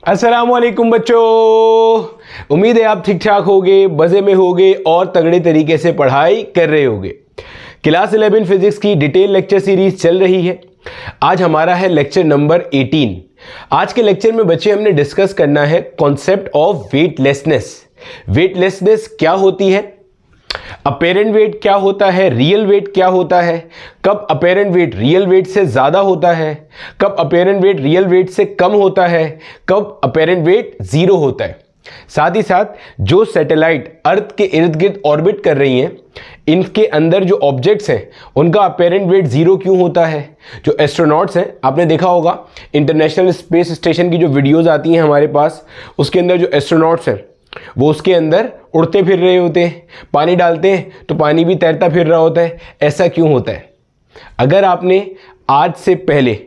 अस्सलामुअलैकुम बच्चों, उम्मीद है आप ठीक ठाक होगे, मज़े में होगे और तगड़े तरीके से पढ़ाई कर रहे होगे। क्लास 11 फिजिक्स की डिटेल लेक्चर सीरीज चल रही है। आज हमारा है लेक्चर नंबर 18। आज के लेक्चर में बच्चे हमने डिस्कस करना है कॉन्सेप्ट ऑफ वेटलेसनेस। वेटलेसनेस क्या होती है, अपेरेंट वेट क्या होता है, रियल वेट क्या होता है, कब अपेरेंट वेट रियल वेट से ज़्यादा होता है, कब अपेरेंट वेट रियल वेट से कम होता है, कब अपेरेंट वेट ज़ीरो होता है। साथ ही साथ जो सैटेलाइट अर्थ के इर्द गिर्द ऑर्बिट कर रही हैं, इनके अंदर जो ऑब्जेक्ट्स हैं उनका अपेरेंट वेट ज़ीरो क्यों होता है। जो एस्ट्रोनॉट्स हैं, आपने देखा होगा इंटरनेशनल स्पेस स्टेशन की जो वीडियोज़ आती हैं हमारे पास, उसके अंदर जो एस्ट्रोनॉट्स हैं वो उसके अंदर उड़ते फिर रहे होते हैं, पानी डालते हैं तो पानी भी तैरता फिर रहा होता है। ऐसा क्यों होता है? अगर आपने आज से पहले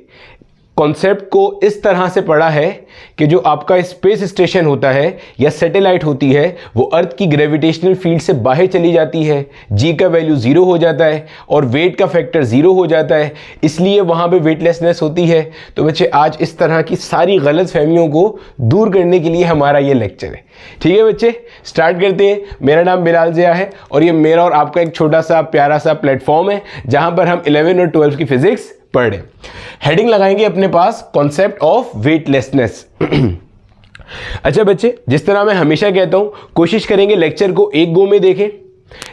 कॉन्सेप्ट को इस तरह से पढ़ा है कि जो आपका स्पेस स्टेशन होता है या सैटेलाइट होती है वो अर्थ की ग्रेविटेशनल फील्ड से बाहर चली जाती है, जी का वैल्यू ज़ीरो हो जाता है और वेट का फैक्टर ज़ीरो हो जाता है, इसलिए वहाँ पे वेटलेसनेस होती है। तो बच्चे आज इस तरह की सारी गलत फहमियों को दूर करने के लिए हमारा ये लेक्चर है। ठीक है बच्चे, स्टार्ट करते हैं। मेरा नाम बिलाल ज़िया है और ये मेरा और आपका एक छोटा सा प्यारा सा प्लेटफॉर्म है जहाँ पर हम 11 और 12 की फिजिक्स पढ़ रहे हैं। हेडिंग लगाएंगे अपने पास कॉन्सेप्ट ऑफ वेटलेसनेस। अच्छा बच्चे, जिस तरह मैं हमेशा कहता हूं, कोशिश करेंगे लेक्चर को एक गो में देखें।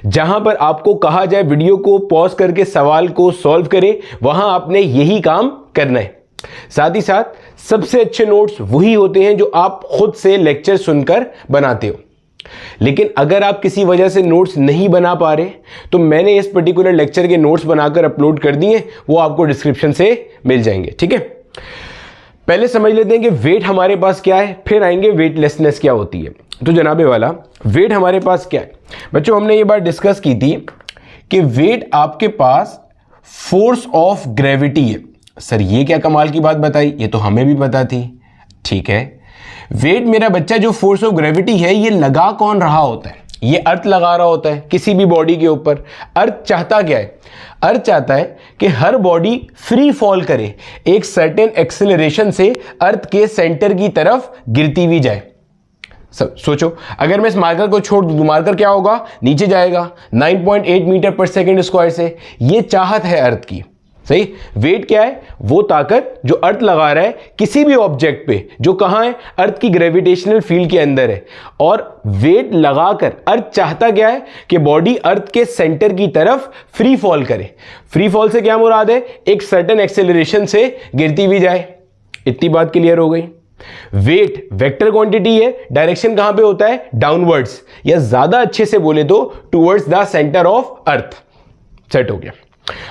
जहां पर आपको कहा जाए वीडियो को पॉज करके सवाल को सॉल्व करें, वहां आपने यही काम करना है। साथ ही साथ सबसे अच्छे नोट्स वही होते हैं जो आप खुद से लेक्चर सुनकर बनाते हो। लेकिन अगर आप किसी वजह से नोट्स नहीं बना पा रहे तो मैंने इस पर्टिकुलर लेक्चर के नोट्स बनाकर अपलोड कर दिए, वो आपको डिस्क्रिप्शन से मिल जाएंगे। ठीक है, पहले समझ लेते हैं कि वेट हमारे पास क्या है, फिर आएंगे वेटलेसनेस क्या होती है। तो जनाबे वाला, वेट हमारे पास क्या है बच्चों, हमने ये बात डिस्कस की थी कि वेट आपके पास फोर्स ऑफ ग्रेविटी है। सर ये क्या कमाल की बात बताई, ये तो हमें भी पता थी। ठीक है, वेट मेरा बच्चा जो फोर्स ऑफ ग्रेविटी है ये लगा कौन रहा होता है, ये अर्थ लगा रहा होता है किसी भी बॉडी के ऊपर। अर्थ चाहता क्या है, अर्थ चाहता है कि हर बॉडी फ्री फॉल करे, एक सर्टेन एक्सेलरेशन से अर्थ के सेंटर की तरफ गिरती हुई जाए। सब सोचो, अगर मैं इस मार्कर को छोड़ दूं, मार्कर क्या होगा, नीचे जाएगा 9.8 मीटर पर सेकेंड स्क्वायर से। ये चाहत है अर्थ की, सही। वेट क्या है, वो ताकत जो अर्थ लगा रहा है किसी भी ऑब्जेक्ट पे जो कहां है, अर्थ की ग्रेविटेशनल फील्ड के अंदर है। और वेट लगाकर अर्थ चाहता क्या है कि बॉडी अर्थ के सेंटर की तरफ फ्री फॉल करे। फ्री फॉल से क्या मुराद है, एक सर्टेन एक्सेलरेशन से गिरती हुई जाए। इतनी बात क्लियर हो गई। वेट वेक्टर क्वांटिटी है, डायरेक्शन कहां पे होता है, डाउनवर्ड्स, या ज्यादा अच्छे से बोले तो towards the centre of earth. Set हो गया।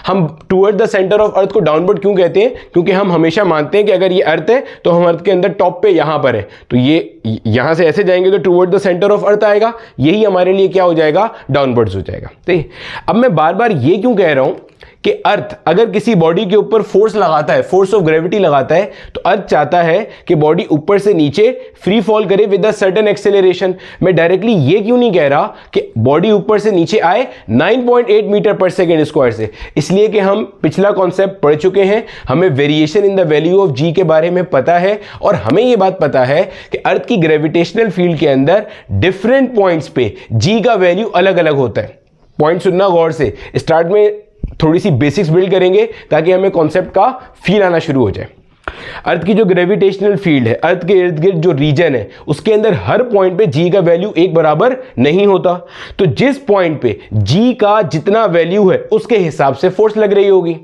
हम टुवर्ड द सेंटर ऑफ अर्थ को डाउनवर्ड क्यों कहते हैं, क्योंकि हम हमेशा मानते हैं कि अगर ये अर्थ है तो हम अर्थ के अंदर टॉप पे यहां पर है, तो ये यहां से ऐसे जाएंगे तो टुवर्ड द सेंटर ऑफ अर्थ आएगा, यही हमारे लिए क्या हो जाएगा, डाउनवर्ड्स हो जाएगा। ठीक। अब मैं बार बार ये क्यों कह रहा हूं कि अर्थ अगर किसी बॉडी के ऊपर फोर्स लगाता है, फोर्स ऑफ ग्रेविटी लगाता है, तो अर्थ चाहता है कि बॉडी ऊपर से नीचे फ्री फॉल करे विद अ सर्टेन एक्सेलरेशन। मैं डायरेक्टली ये क्यों नहीं कह रहा कि बॉडी ऊपर से नीचे आए 9.8 मीटर पर सेकेंड स्क्वायर से, इसलिए कि हम पिछला कॉन्सेप्ट पढ़ चुके हैं, हमें variation in the value of g के बारे में पता है और हमें यह बात पता है कि अर्थ की ग्रेविटेशनल फील्ड के अंदर डिफरेंट पॉइंट्स पे जी का वैल्यू अलग अलग होता है। पॉइंट सुनना गौर से, स्टार्ट में थोड़ी सी बेसिक्स बिल्ड करेंगे ताकि हमें कॉन्सेप्ट का फील आना शुरू हो जाए। अर्थ की जो ग्रेविटेशनल फील्ड है, अर्थ के इर्द गिर्द जो रीजन है, उसके अंदर हर पॉइंट पे जी का वैल्यू एक बराबर नहीं होता। तो जिस पॉइंट पे जी का जितना वैल्यू है उसके हिसाब से फोर्स लग रही होगी।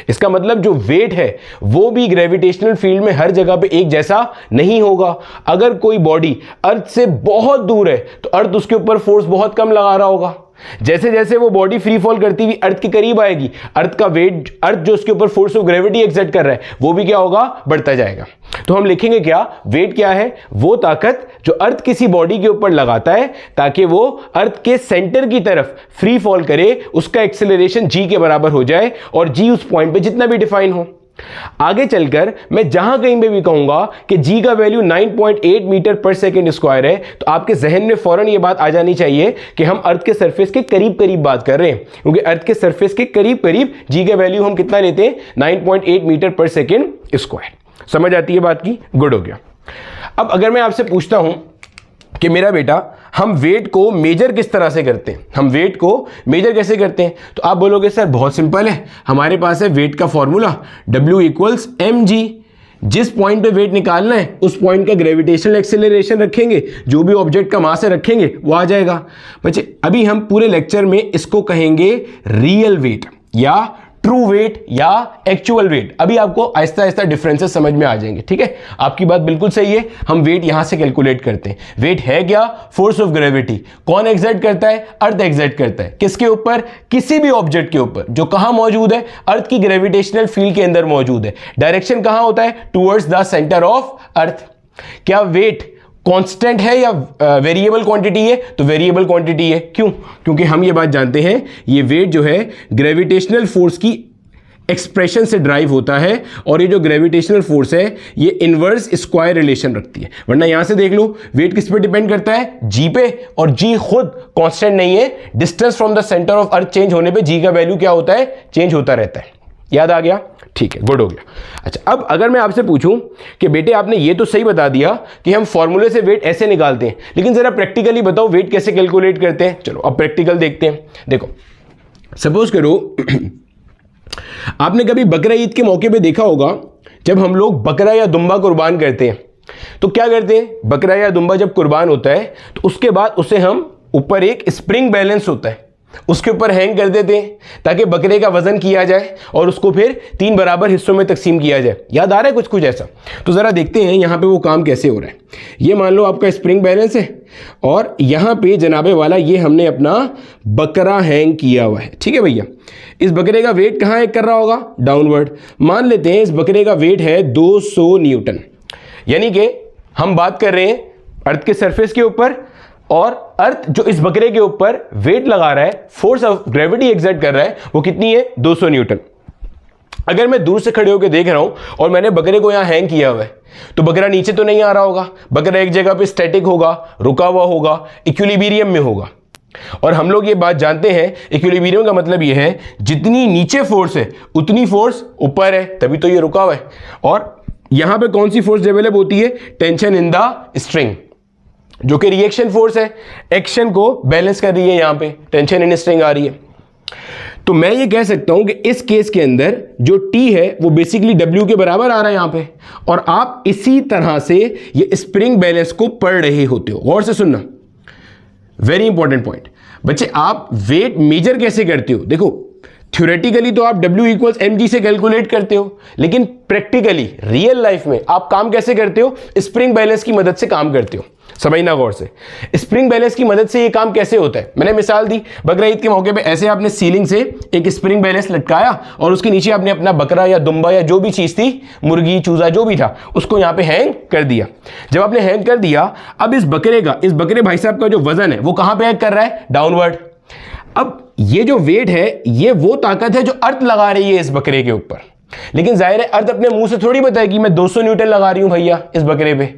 इसका मतलब जो वेट है वो भी ग्रेविटेशनल फील्ड में हर जगह पे एक जैसा नहीं होगा। अगर कोई बॉडी अर्थ से बहुत दूर है तो अर्थ उसके ऊपर फोर्स बहुत कम लगा रहा होगा। जैसे जैसे वो बॉडी फ्री फॉल करती हुई अर्थ के करीब आएगी, अर्थ का वेट, अर्थ जो उसके ऊपर फोर्स ऑफ ग्रेविटी एक्सर्ट कर रहा है, वो भी क्या होगा, बढ़ता जाएगा। तो हम लिखेंगे क्या, वेट क्या है, वो ताकत जो अर्थ किसी बॉडी के ऊपर लगाता है ताकि वो अर्थ के सेंटर की तरफ फ्री फॉल करे, उसका एक्सेलरेशन जी के बराबर हो जाए और जी उस पॉइंट पे जितना भी डिफाइन हो। आगे चलकर मैं जहां कहीं पे भी कहूंगा कि जी का value 9.8 metre per second square है, तो आपके जहन में फौरन ये बात आ जानी चाहिए कि हम अर्थ के सरफेस के करीब करीब बात कर रहे हैं, क्योंकि अर्थ के सरफेस के करीब करीब जी का वैल्यू हम कितना लेते हैं, 9.8 मीटर पर सेकेंड स्क्वायर। समझ आती है बात की, गुड हो गया। अब अगर मैं आपसे पूछता हूं कि मेरा बेटा हम वेट को मेजर किस तरह से करते हैं, हम वेट को मेजर कैसे करते हैं, तो आप बोलोगे सर बहुत सिंपल है, हमारे पास है वेट का फॉर्मूला W = mg। जिस पॉइंट पे वेट निकालना है उस पॉइंट का ग्रेविटेशनल एक्सेलरेशन रखेंगे, जो भी ऑब्जेक्ट का मास है रखेंगे, वो आ जाएगा। बच्चे अभी हम पूरे लेक्चर में इसको कहेंगे रियल वेट या ट्रू वेट या एक्चुअल वेट। अभी आपको आहिस्ता आहिस्ता डिफरेंसेस समझ में आ जाएंगे, ठीक है। आपकी बात बिल्कुल सही है, हम वेट यहां से कैलकुलेट करते हैं। वेट है क्या? Force of gravity. कौन एग्जर्ट करता है? अर्थ एग्जर्ट करता है। किसके ऊपर? किसी भी ऑब्जेक्ट के ऊपर जो कहां मौजूद है, अर्थ की ग्रेविटेशनल फील्ड के अंदर मौजूद है। डायरेक्शन कहां होता है? टुवर्ड्स द सेंटर ऑफ अर्थ। क्या वेट कांस्टेंट है या वेरिएबल क्वांटिटी है? तो वेरिएबल क्वांटिटी है। क्यों? क्योंकि हम ये बात जानते हैं ये वेट जो है ग्रेविटेशनल फोर्स की एक्सप्रेशन से ड्राइव होता है, और ये जो ग्रेविटेशनल फोर्स है ये इनवर्स स्क्वायर रिलेशन रखती है। वरना यहां से देख लो वेट किस पे डिपेंड करता है? जी पे, और जी खुद कांस्टेंट नहीं है। Distance from the centre of earth change होने पे जी का वैल्यू क्या होता है? चेंज होता रहता है। याद आ गया? ठीक है, गुड हो गया। अच्छा, अब अगर मैं आपसे पूछूं कि बेटे आपने ये तो सही बता दिया कि हम फॉर्मूले से वेट ऐसे निकालते हैं, लेकिन जरा प्रैक्टिकली बताओ वेट कैसे कैलकुलेट करते हैं। चलो अब प्रैक्टिकल देखते हैं। देखो सपोज करो आपने कभी बकरा ईद के मौके पे देखा होगा, जब हम लोग बकरा या दुम्बा कुर्बान करते हैं तो क्या करते हैं? बकरा या दुम्बा जब कुर्बान होता है तो उसके बाद उसे हम ऊपर एक स्प्रिंग बैलेंस होता है उसके ऊपर हैंग कर देते हैं ताकि बकरे का वजन किया जाए और उसको फिर 3 बराबर हिस्सों में तकसीम किया जाए। याद आ रहा है कुछ कुछ ऐसा? तो ज़रा देखते हैं यहाँ पे वो काम कैसे हो रहा है। ये मान लो आपका स्प्रिंग बैलेंस है और यहाँ पे जनाबे वाला ये हमने अपना बकरा हैंग किया हुआ है, ठीक है भैया। इस बकरे का वेट कहाँ हैंग कर रहा होगा? डाउनवर्ड। मान लेते हैं इस बकरे का वेट है 200 न्यूटन, यानी कि हम बात कर रहे हैं अर्थ के सरफेस के ऊपर, और अर्थ जो इस बकरे के ऊपर वेट लगा रहा है, फोर्स ऑफ ग्रेविटी एग्जर्ट कर रहा है, वो कितनी है? 200 न्यूटन। अगर मैं दूर से खड़े होकर देख रहा हूं और मैंने बकरे को यहां हैंग किया हुआ है तो बकरा नीचे तो नहीं आ रहा होगा, बकरा एक जगह पे स्टैटिक होगा, रुका हुआ होगा, इक्विलिब्रियम में होगा। और हम लोग ये बात जानते हैं इक्विलिब्रियम का मतलब ये है जितनी नीचे फोर्स है उतनी फोर्स ऊपर है, तभी तो ये रुका हुआ है। और यहां पे कौन सी फोर्स डेवलप होती है? टेंशन इन द स्ट्रिंग, जो कि रिएक्शन फोर्स है, एक्शन को बैलेंस कर रही है। यहां पे टेंशन इन स्ट्रिंग आ रही है। तो मैं ये कह सकता हूं कि इस केस के अंदर जो T है वो बेसिकली W के बराबर आ रहा है यहां पे, और आप इसी तरह से ये स्प्रिंग बैलेंस को पढ़ रहे होते हो। गौर से सुनना, वेरी इंपॉर्टेंट पॉइंट। बच्चे आप वेट मेजर कैसे करते हो? देखो थ्योरेटिकली तो आप W = mg से कैलकुलेट करते हो, लेकिन प्रैक्टिकली रियल लाइफ में आप काम कैसे करते हो? स्प्रिंग बैलेंस की मदद से काम करते हो। समझना गौर से, स्प्रिंग बैलेंस की मदद से ये काम कैसे होता है। मैंने मिसाल दी, बकरा ईद के मौके पे ऐसे आपने सीलिंग से एक स्प्रिंग बैलेंस लटकाया और उसके नीचे आपने अपना बकरा या दुम्बा या जो भी चीज थी, मुर्गी चूजा जो भी था, उसको यहाँ पे हैंग कर दिया। जब आपने हैंग कर दिया, अब इस बकरे भाई साहब का जो वजन है वो कहां पे हैंग कर रहा है? डाउनवर्ड। अब ये जो वेट है ये वो ताकत है जो अर्थ लगा रही है इस बकरे के ऊपर, लेकिन जाहिर है अर्थ अपने मुंह से थोड़ी बताएगी मैं 200 न्यूटन लगा रही हूं भैया इस बकरे पे।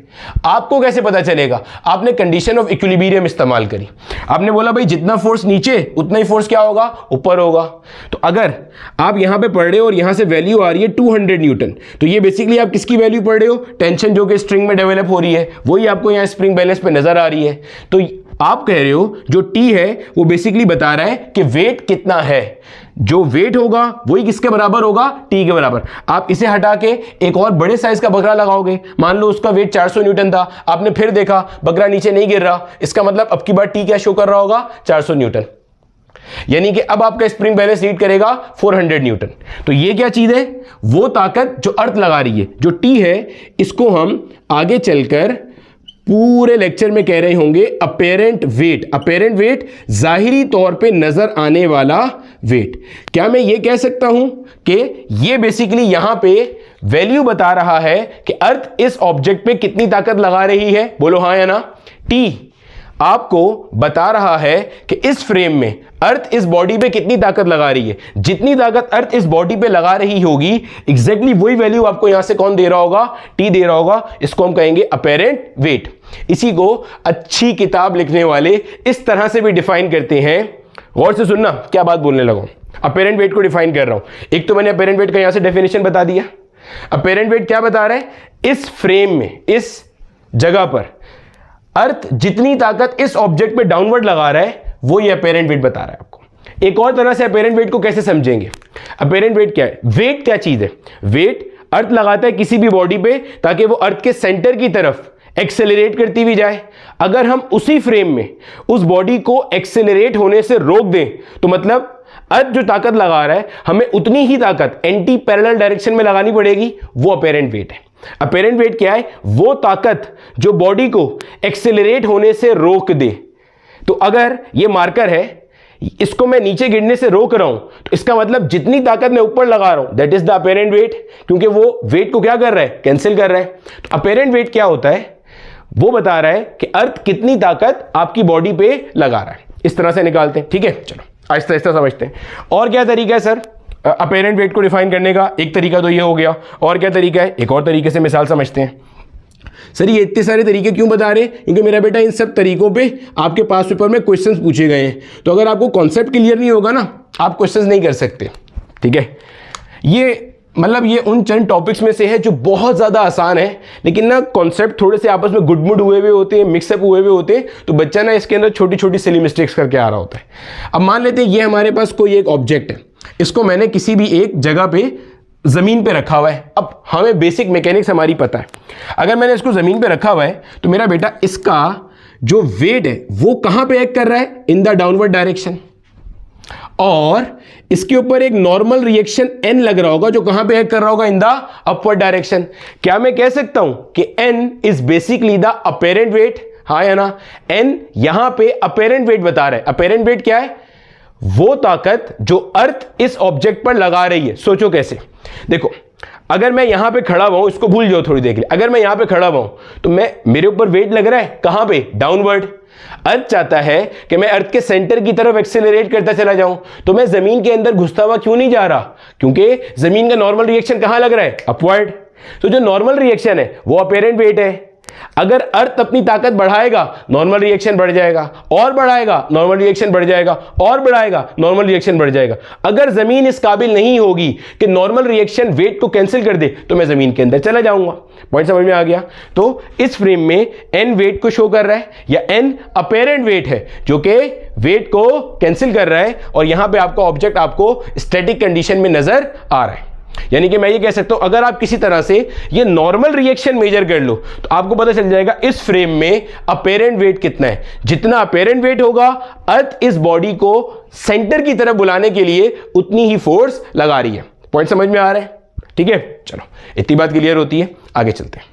आपको कैसे पता चलेगा? आपने कंडीशन ऑफ इक्विलिब्रियम इस्तेमाल करी। आपने बोला भाई जितना फोर्स नीचे उतना ही फोर्स क्या होगा? ऊपर होगा। तो अगर आप यहां पे पढ़ रहे हो और यहां से वैल्यू आ रही है 200 न्यूटन, तो ये बेसिकली आप किसकी वैल्यू पढ़ रहे हो? टेंशन जो कि स्ट्रिंग में डेवलप हो रही है, वही आपको यहां स्प्रिंग बैलेंस पे नजर आ रही है। तो आप कह रहे हो जो T है वो बेसिकली बता रहा है कि वेट कितना है। जो वेट होगा वही किसके बराबर होगा? T के बराबर। आप इसे हटा के एक और बड़े साइज का बकरा लगाओगे, मान लो उसका वेट 400 न्यूटन था, आपने फिर देखा बकरा नीचे नहीं गिर रहा, इसका मतलब अब की बार T क्या शो कर रहा होगा? 400 न्यूटन। यानी कि अब आपका स्प्रिंग बैलेंस रीड करेगा 400 न्यूटन। तो ये क्या चीज है? वो ताकत जो अर्थ लगा रही है, जो T है, इसको हम आगे चलकर पूरे लेक्चर में कह रहे होंगे अपेरेंट वेट। अपेरेंट वेट जाहिरी तौर पे नजर आने वाला वेट। क्या मैं ये कह सकता हूं कि ये बेसिकली यहां पे वैल्यू बता रहा है कि अर्थ इस ऑब्जेक्ट पे कितनी ताकत लगा रही है? बोलो हाँ या ना। T आपको बता रहा है कि इस फ्रेम में अर्थ इस बॉडी पे कितनी ताकत लगा रही है। जितनी ताकत अर्थ इस बॉडी पे लगा रही होगी एग्जैक्टली वही वैल्यू आपको यहां से कौन दे रहा होगा? T दे रहा होगा। इसको हम कहेंगे अपेरेंट वेट। इसी को अच्छी किताब लिखने वाले इस तरह से भी डिफाइन करते हैं। गौर से सुनना, क्या बात बोलने लगा। अपेरेंट वेट को डिफाइन कर रहा हूं। एक तो मैंने अपेरेंट वेट का यहां से डेफिनेशन बता दिया। अपेरेंट वेट क्या बता रहा है? इस फ्रेम में, इस जगह पर अर्थ जितनी ताकत इस ऑब्जेक्ट पे डाउनवर्ड लगा रहा है वो ये अपेरेंट वेट बता रहा है आपको। एक और तरह से अपेरेंट वेट को कैसे समझेंगे? अपेरेंट वेट क्या है? वेट क्या चीज है? वेट अर्थ लगाता है किसी भी बॉडी पे ताकि वो अर्थ के सेंटर की तरफ एक्सेलरेट करती हुई जाए। अगर हम उसी फ्रेम में उस बॉडी को एक्सेलरेट होने से रोक दें तो मतलब अर्थ जो ताकत लगा रहा है हमें उतनी ही ताकत एंटी पैरेलल डायरेक्शन में लगानी पड़ेगी, वो अपेरेंट वेट है। अपेरेंट वेट क्या है? वो ताकत जो बॉडी को एक्सेलरेट होने से रोक दे। तो अगर ये मार्कर है, इसको मैं नीचे गिरने से रोक रहा हूं तो इसका मतलब जितनी ताकत मैं ऊपर लगा रहा हूं that is the apparent wait, क्योंकि वो वेट को क्या कर रहा है? कैंसिल कर रहा है। तो अपेरेंट वेट क्या होता है? वो बता रहा है कि अर्थ कितनी ताकत आपकी बॉडी पे लगा रहा है। इस तरह से निकालते हैं, ठीक है? चलो आहिस्ता आहिस्ता समझते हैं। और क्या तरीका है सर अपेरेंट वेट को डिफाइन करने का? एक तरीका तो ये हो गया, और क्या तरीका है? एक और तरीके से मिसाल समझते हैं। सर ये इतने सारे तरीके क्यों बता रहे हैं? क्योंकि मेरा बेटा इन सब तरीकों पे आपके पास पेपर में क्वेश्चंस पूछे गए हैं, तो अगर आपको कॉन्सेप्ट क्लियर नहीं होगा ना आप क्वेश्चंस नहीं कर सकते, ठीक है? ये मतलब ये उन चंद टॉपिक्स में से है जो बहुत ज़्यादा आसान है, लेकिन ना कॉन्सेप्ट थोड़े से आपस में गुडमुड हुए हुए होते हैं, मिक्सअप हुए हुए होते हैं, तो बच्चा ना इसके अंदर छोटी छोटी सिली मिस्टेक्स करके आ रहा होता है। अब मान लेते हैं ये हमारे पास कोई एक ऑब्जेक्ट है, इसको मैंने किसी भी एक जगह पे ज़मीन पे रखा हुआ है। अब हमें बेसिक मैकेनिक्स हमारी पता है, अगर मैंने इसको ज़मीन पे रखा हुआ है तो मेरा बेटा इसका जो वेट है वो कहाँ पे एक्ट कर रहा है? In the downward direction. और इसके ऊपर एक नॉर्मल रिएक्शन n लग रहा होगा जो कहां पे एक्ट कर रहा होगा? In the upward direction. क्या मैं कह सकता हूं कि n is basically the apparent wait? हाँ या ना? n यहां पे अपेरेंट वेट बता रहा है। अपेरेंट वेट क्या है? वो ताकत जो अर्थ इस ऑब्जेक्ट पर लगा रही है। सोचो कैसे? देखो अगर मैं यहां पे खड़ा हुआ हूं, इसको भूल जाओ थोड़ी देर के लिए, अगर मैं यहां पे खड़ा हुआ हूं तो मेरे ऊपर वेट लग रहा है कहां पे? डाउनवर्ड। अर्थ चाहता है कि मैं अर्थ के सेंटर की तरफ एक्सेलरेट करता चला जाऊं, तो मैं जमीन के अंदर घुसता हुआ क्यों नहीं जा रहा? क्योंकि जमीन का नॉर्मल रिएक्शन कहां लग रहा है? अपवर्ड। तो जो नॉर्मल रिएक्शन है वो अपेरेंट वेट है। अगर अर्थ अपनी ताकत बढ़ाएगा नॉर्मल रिएक्शन बढ़ जाएगा, और बढ़ाएगा नॉर्मल रिएक्शन बढ़ जाएगा, और बढ़ाएगा नॉर्मल रिएक्शन बढ़ जाएगा। अगर जमीन इस काबिल नहीं होगी कि नॉर्मल रिएक्शन वेट को कैंसिल कर दे तो मैं जमीन के अंदर चला जाऊंगा। पॉइंट समझ में आ गया? तो इस फ्रेम में n वेट को शो कर रहा है, या n अपेरेंट वेट है जो कि वेट को कैंसिल कर रहा है, और यहां पे आपका ऑब्जेक्ट आपको स्टैटिक कंडीशन में नजर आ रहा है। यानी कि मैं ये कह सकता हूं अगर आप किसी तरह से ये नॉर्मल रिएक्शन मेजर कर लो तो आपको पता चल जाएगा इस फ्रेम में अपेरेंट वेट कितना है। जितना अपेरेंट वेट होगा अर्थ इस बॉडी को सेंटर की तरफ बुलाने के लिए उतनी ही फोर्स लगा रही है। पॉइंट समझ में आ रहा है? ठीक है, चलो इतनी बात क्लियर होती है, आगे चलते हैं।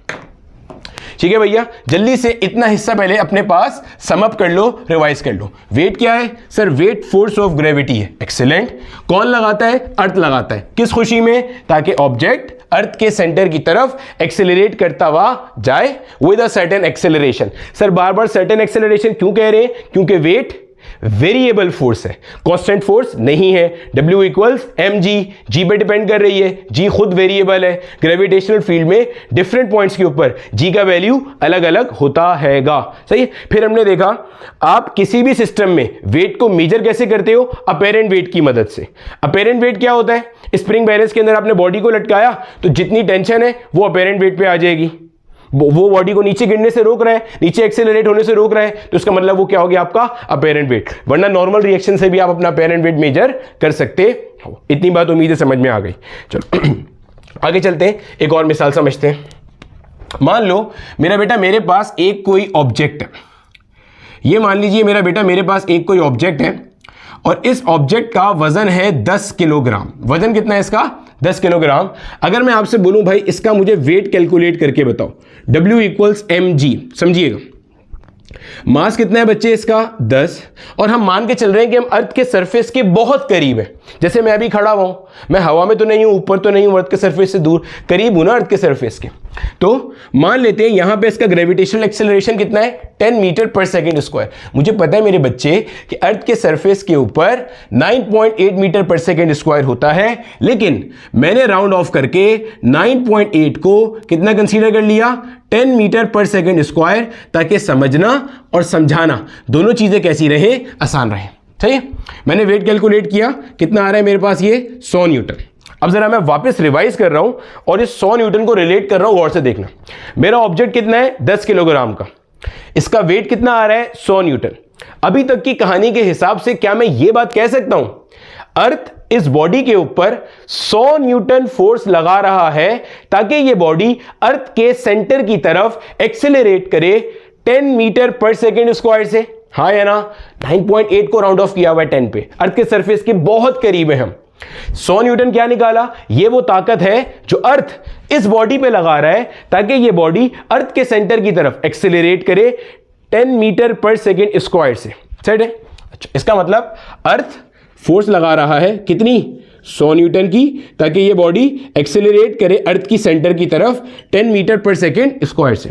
ठीक है भैया, जल्दी से इतना हिस्सा पहले अपने पास सम अप कर लो, रिवाइज कर लो। वेट क्या है? Sir weight force of gravity है। एक्सीलेंट। कौन लगाता है? अर्थ लगाता है। किस खुशी में? ताकि ऑब्जेक्ट अर्थ के सेंटर की तरफ एक्सेलरेट करता हुआ जाए with a certain acceleration. Sir bar bar certain acceleration क्यों कह रहे हैं? क्योंकि वेट वेरिएबल फोर्स है, कांस्टेंट फोर्स नहीं है। W इक्वल्स mg, g पे डिपेंड कर रही है, g खुद वेरिएबल है। ग्रेविटेशनल फील्ड में डिफरेंट पॉइंट्स के ऊपर g का वैल्यू अलग अलग होता हैगा। सही है। फिर हमने देखा आप किसी भी सिस्टम में वेट को मेजर कैसे करते हो? अपेरेंट वेट की मदद से। अपेरेंट वेट क्या होता है? स्प्रिंग बैलेंस के अंदर आपने बॉडी को लटकाया तो जितनी टेंशन है वो अपेरेंट वेट पे आ जाएगी। वो बॉडी को नीचे गिरने से रोक रहा है, नीचे एक्सेलरेट होने से रोक रहा है, तो इसका मतलब वो क्या हो गया? आपका अपेरेंट वेट। वरना नॉर्मल रिएक्शन से भी आप अपना अपेरेंट वेट मेजर कर सकते हो। इतनी बात उम्मीद है समझ में आ गई। चलो आगे चलते हैं, एक और मिसाल समझते हैं। मान लो मेरा बेटा मेरे पास एक कोई ऑब्जेक्ट है। ये मान लीजिए मेरा बेटा मेरे पास एक कोई ऑब्जेक्ट है और इस ऑब्जेक्ट का वजन है 10 किलोग्राम। वजन कितना है इसका? 10 किलोग्राम। अगर मैं आपसे बोलूं भाई इसका मुझे वेट कैलकुलेट करके बताओ, W इक्वल्स mg, समझिएगा मास कितना है बच्चे इसका? 10। और हम मान के चल रहे हैं कि हम अर्थ के सरफेस के बहुत करीब है। जैसे मैं अभी खड़ा हुआ हूं, मैं हवा में तो नहीं हूं, ऊपर तो नहीं हूं, अर्थ के सरफेस से दूर, करीब हूं ना अर्थ के सरफेस के। तो मान लेते हैं यहां पे इसका ग्रेविटेशनल एक्सेलरेशन कितना है? 10 मीटर पर सेकेंड स्क्वायर। मुझे पता है मेरे बच्चे कि अर्थ के सरफेस के ऊपर 9.8 मीटर पर सेकेंड स्क्वायर होता है, लेकिन मैंने राउंड ऑफ करके 9.8 को कितना कंसीडर कर लिया? 10 मीटर पर सेकेंड स्क्वायर, ताकि समझना और समझाना दोनों चीजें कैसी रहे? आसान रहे। सही है। मैंने वेट कैलकुलेट किया, कितना आ रहा है मेरे पास? ये 100 न्यूटन। अब जरा मैं वापस रिवाइज कर रहा हूं और इस 100 न्यूटन को रिलेट कर रहा हूं, गौर से देखना। मेरा ऑब्जेक्ट कितना है, 10 किलोग्राम का, इसका वेट कितना आ रहा है, 100 न्यूटन। अभी तक की कहानी के हिसाब से क्या मैं यह बात कह सकता हूं, अर्थ इस बॉडी के ऊपर 100 न्यूटन फोर्स लगा रहा है ताकि यह बॉडी अर्थ के सेंटर की तरफ एक्सेलरेट करे 10 मीटर पर सेकेंड स्क्वायर से। हाँ या ना? 9.8 को राउंड ऑफ किया हुआ है 10 पे, अर्थ के सरफेस के बहुत करीब है हम। 100 न्यूटन क्या निकाला, ये वो ताकत है जो अर्थ इस बॉडी पे लगा रहा है ताकि ये बॉडी अर्थ के सेंटर की तरफ एक्सेलरेट करे 10 मीटर पर सेकेंड स्क्वायर से। सेट है? अच्छा, इसका मतलब अर्थ फोर्स लगा रहा है कितनी, 100 न्यूटन की, ताकि ये बॉडी एक्सेलरेट करे अर्थ की सेंटर की तरफ 10 मीटर पर सेकेंड स्क्वायर से।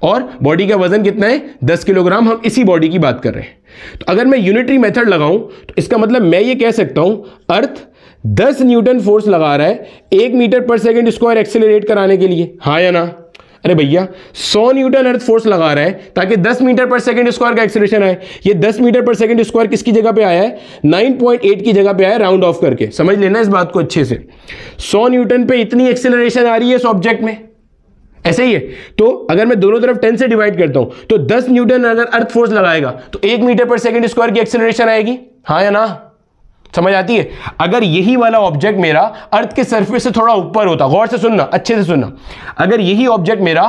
और बॉडी का वजन कितना है, 10 किलोग्राम। हम इसी बॉडी की बात कर रहे हैं। तो अगर मैं यूनिटरी मेथड लगाऊं तो इसका मतलब मैं ये कह सकता हूं अर्थ 10 न्यूटन फोर्स लगा रहा है 1 metre per second square accelerate कराने के लिए। हाँ या ना? अरे भैया 100 न्यूटन अर्थ फोर्स लगा रहा है ताकि 10 मीटर पर सेकेंड स्क्वायर का एक्सेलरेशन आए। ये 10 मीटर पर सेकेंड स्क्वायर किसकी जगह पे आया है, 9.8 की जगह पे आया है, राउंड ऑफ करके। समझ लेना इस बात को अच्छे से। 100 न्यूटन पे इतनी एक्सेलरेशन आ रही है इस ऑब्जेक्ट में, ऐसे ही है। तो अगर मैं दोनों तरफ 10 से डिवाइड करता हूं तो 10 न्यूटन अगर अर्थ फोर्स लगाएगा तो 1 मीटर पर सेकेंड स्क्वायर की एक्सेलरेशन आएगी। हाँ या ना? समझ आती है? अगर यही वाला ऑब्जेक्ट मेरा अर्थ के सरफेस से थोड़ा ऊपर होता, गौर से सुनना, अच्छे से सुनना, अगर यही ऑब्जेक्ट मेरा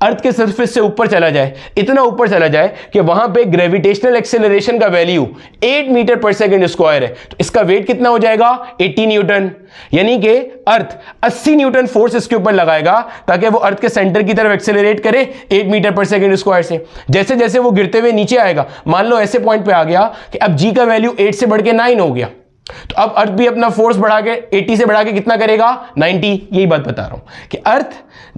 अर्थ के सरफेस से ऊपर चला जाए, इतना ऊपर चला जाए कि वहां पे ग्रेविटेशनल एक्सेलरेशन का value 8 metre per second square है, तो इसका वेट कितना हो जाएगा, 80 न्यूटन। यानी कि अर्थ 80 न्यूटन फोर्स इसके ऊपर लगाएगा ताकि वो अर्थ के सेंटर की तरफ एक्सेलरेट करे 8 मीटर पर सेकेंड स्क्वायर से। जैसे जैसे वो गिरते हुए नीचे आएगा, मान लो ऐसे पॉइंट पे आ गया कि अब जी का वैल्यू 8 से बढ़ के 9 हो गया, तो अब अर्थ भी अपना फोर्स बढ़ा के 80 से बढ़ा के कितना करेगा, 90। यही बात बता रहा हूं कि अर्थ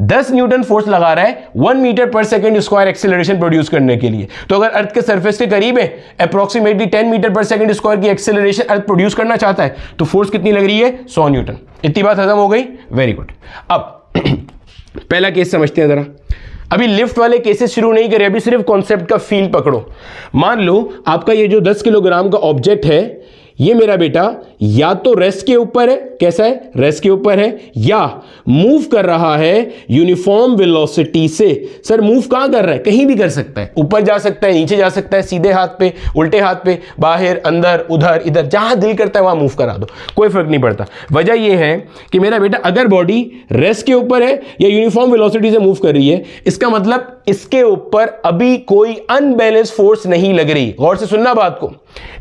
10 न्यूटन फोर्स लगा रहा है 1 metre per second square acceleration produce करने के लिए। तो अगर अर्थ के सरफेस के करीब है, approximately 10 metre per second square की एक्सेलरेशन अर्थ प्रोड्यूस करना चाहता है, तो फोर्स कितनी लग रही है, 100 न्यूटन। इतनी बात खत्म हो गई, वेरी गुड। अब पहला केस समझते हैं जरा। अभी लिफ्ट वाले केसेस शुरू नहीं करे, अभी सिर्फ कॉन्सेप्ट का फील पकड़ो। मान लो आपका ये जो 10 किलोग्राम का ऑब्जेक्ट है, ये मेरा बेटा या तो रेस्ट के ऊपर है, कैसा है, रेस्ट के ऊपर है, या मूव कर रहा है यूनिफॉर्म वेलोसिटी से। सर मूव कहां कर रहा है, कहीं भी कर सकता है, ऊपर जा सकता है, नीचे जा सकता है, सीधे हाथ पे, उल्टे हाथ पे, बाहर, अंदर, उधर, इधर, जहां दिल करता है वहां मूव करा दो, कोई फर्क नहीं पड़ता। वजह यह है कि मेरा बेटा अगर बॉडी रेस्ट के ऊपर है या यूनिफॉर्म वेलोसिटी से मूव कर रही है, इसका मतलब इसके ऊपर अभी कोई अनबैलेंस फोर्स नहीं लग रही। गौर से सुनना बात को,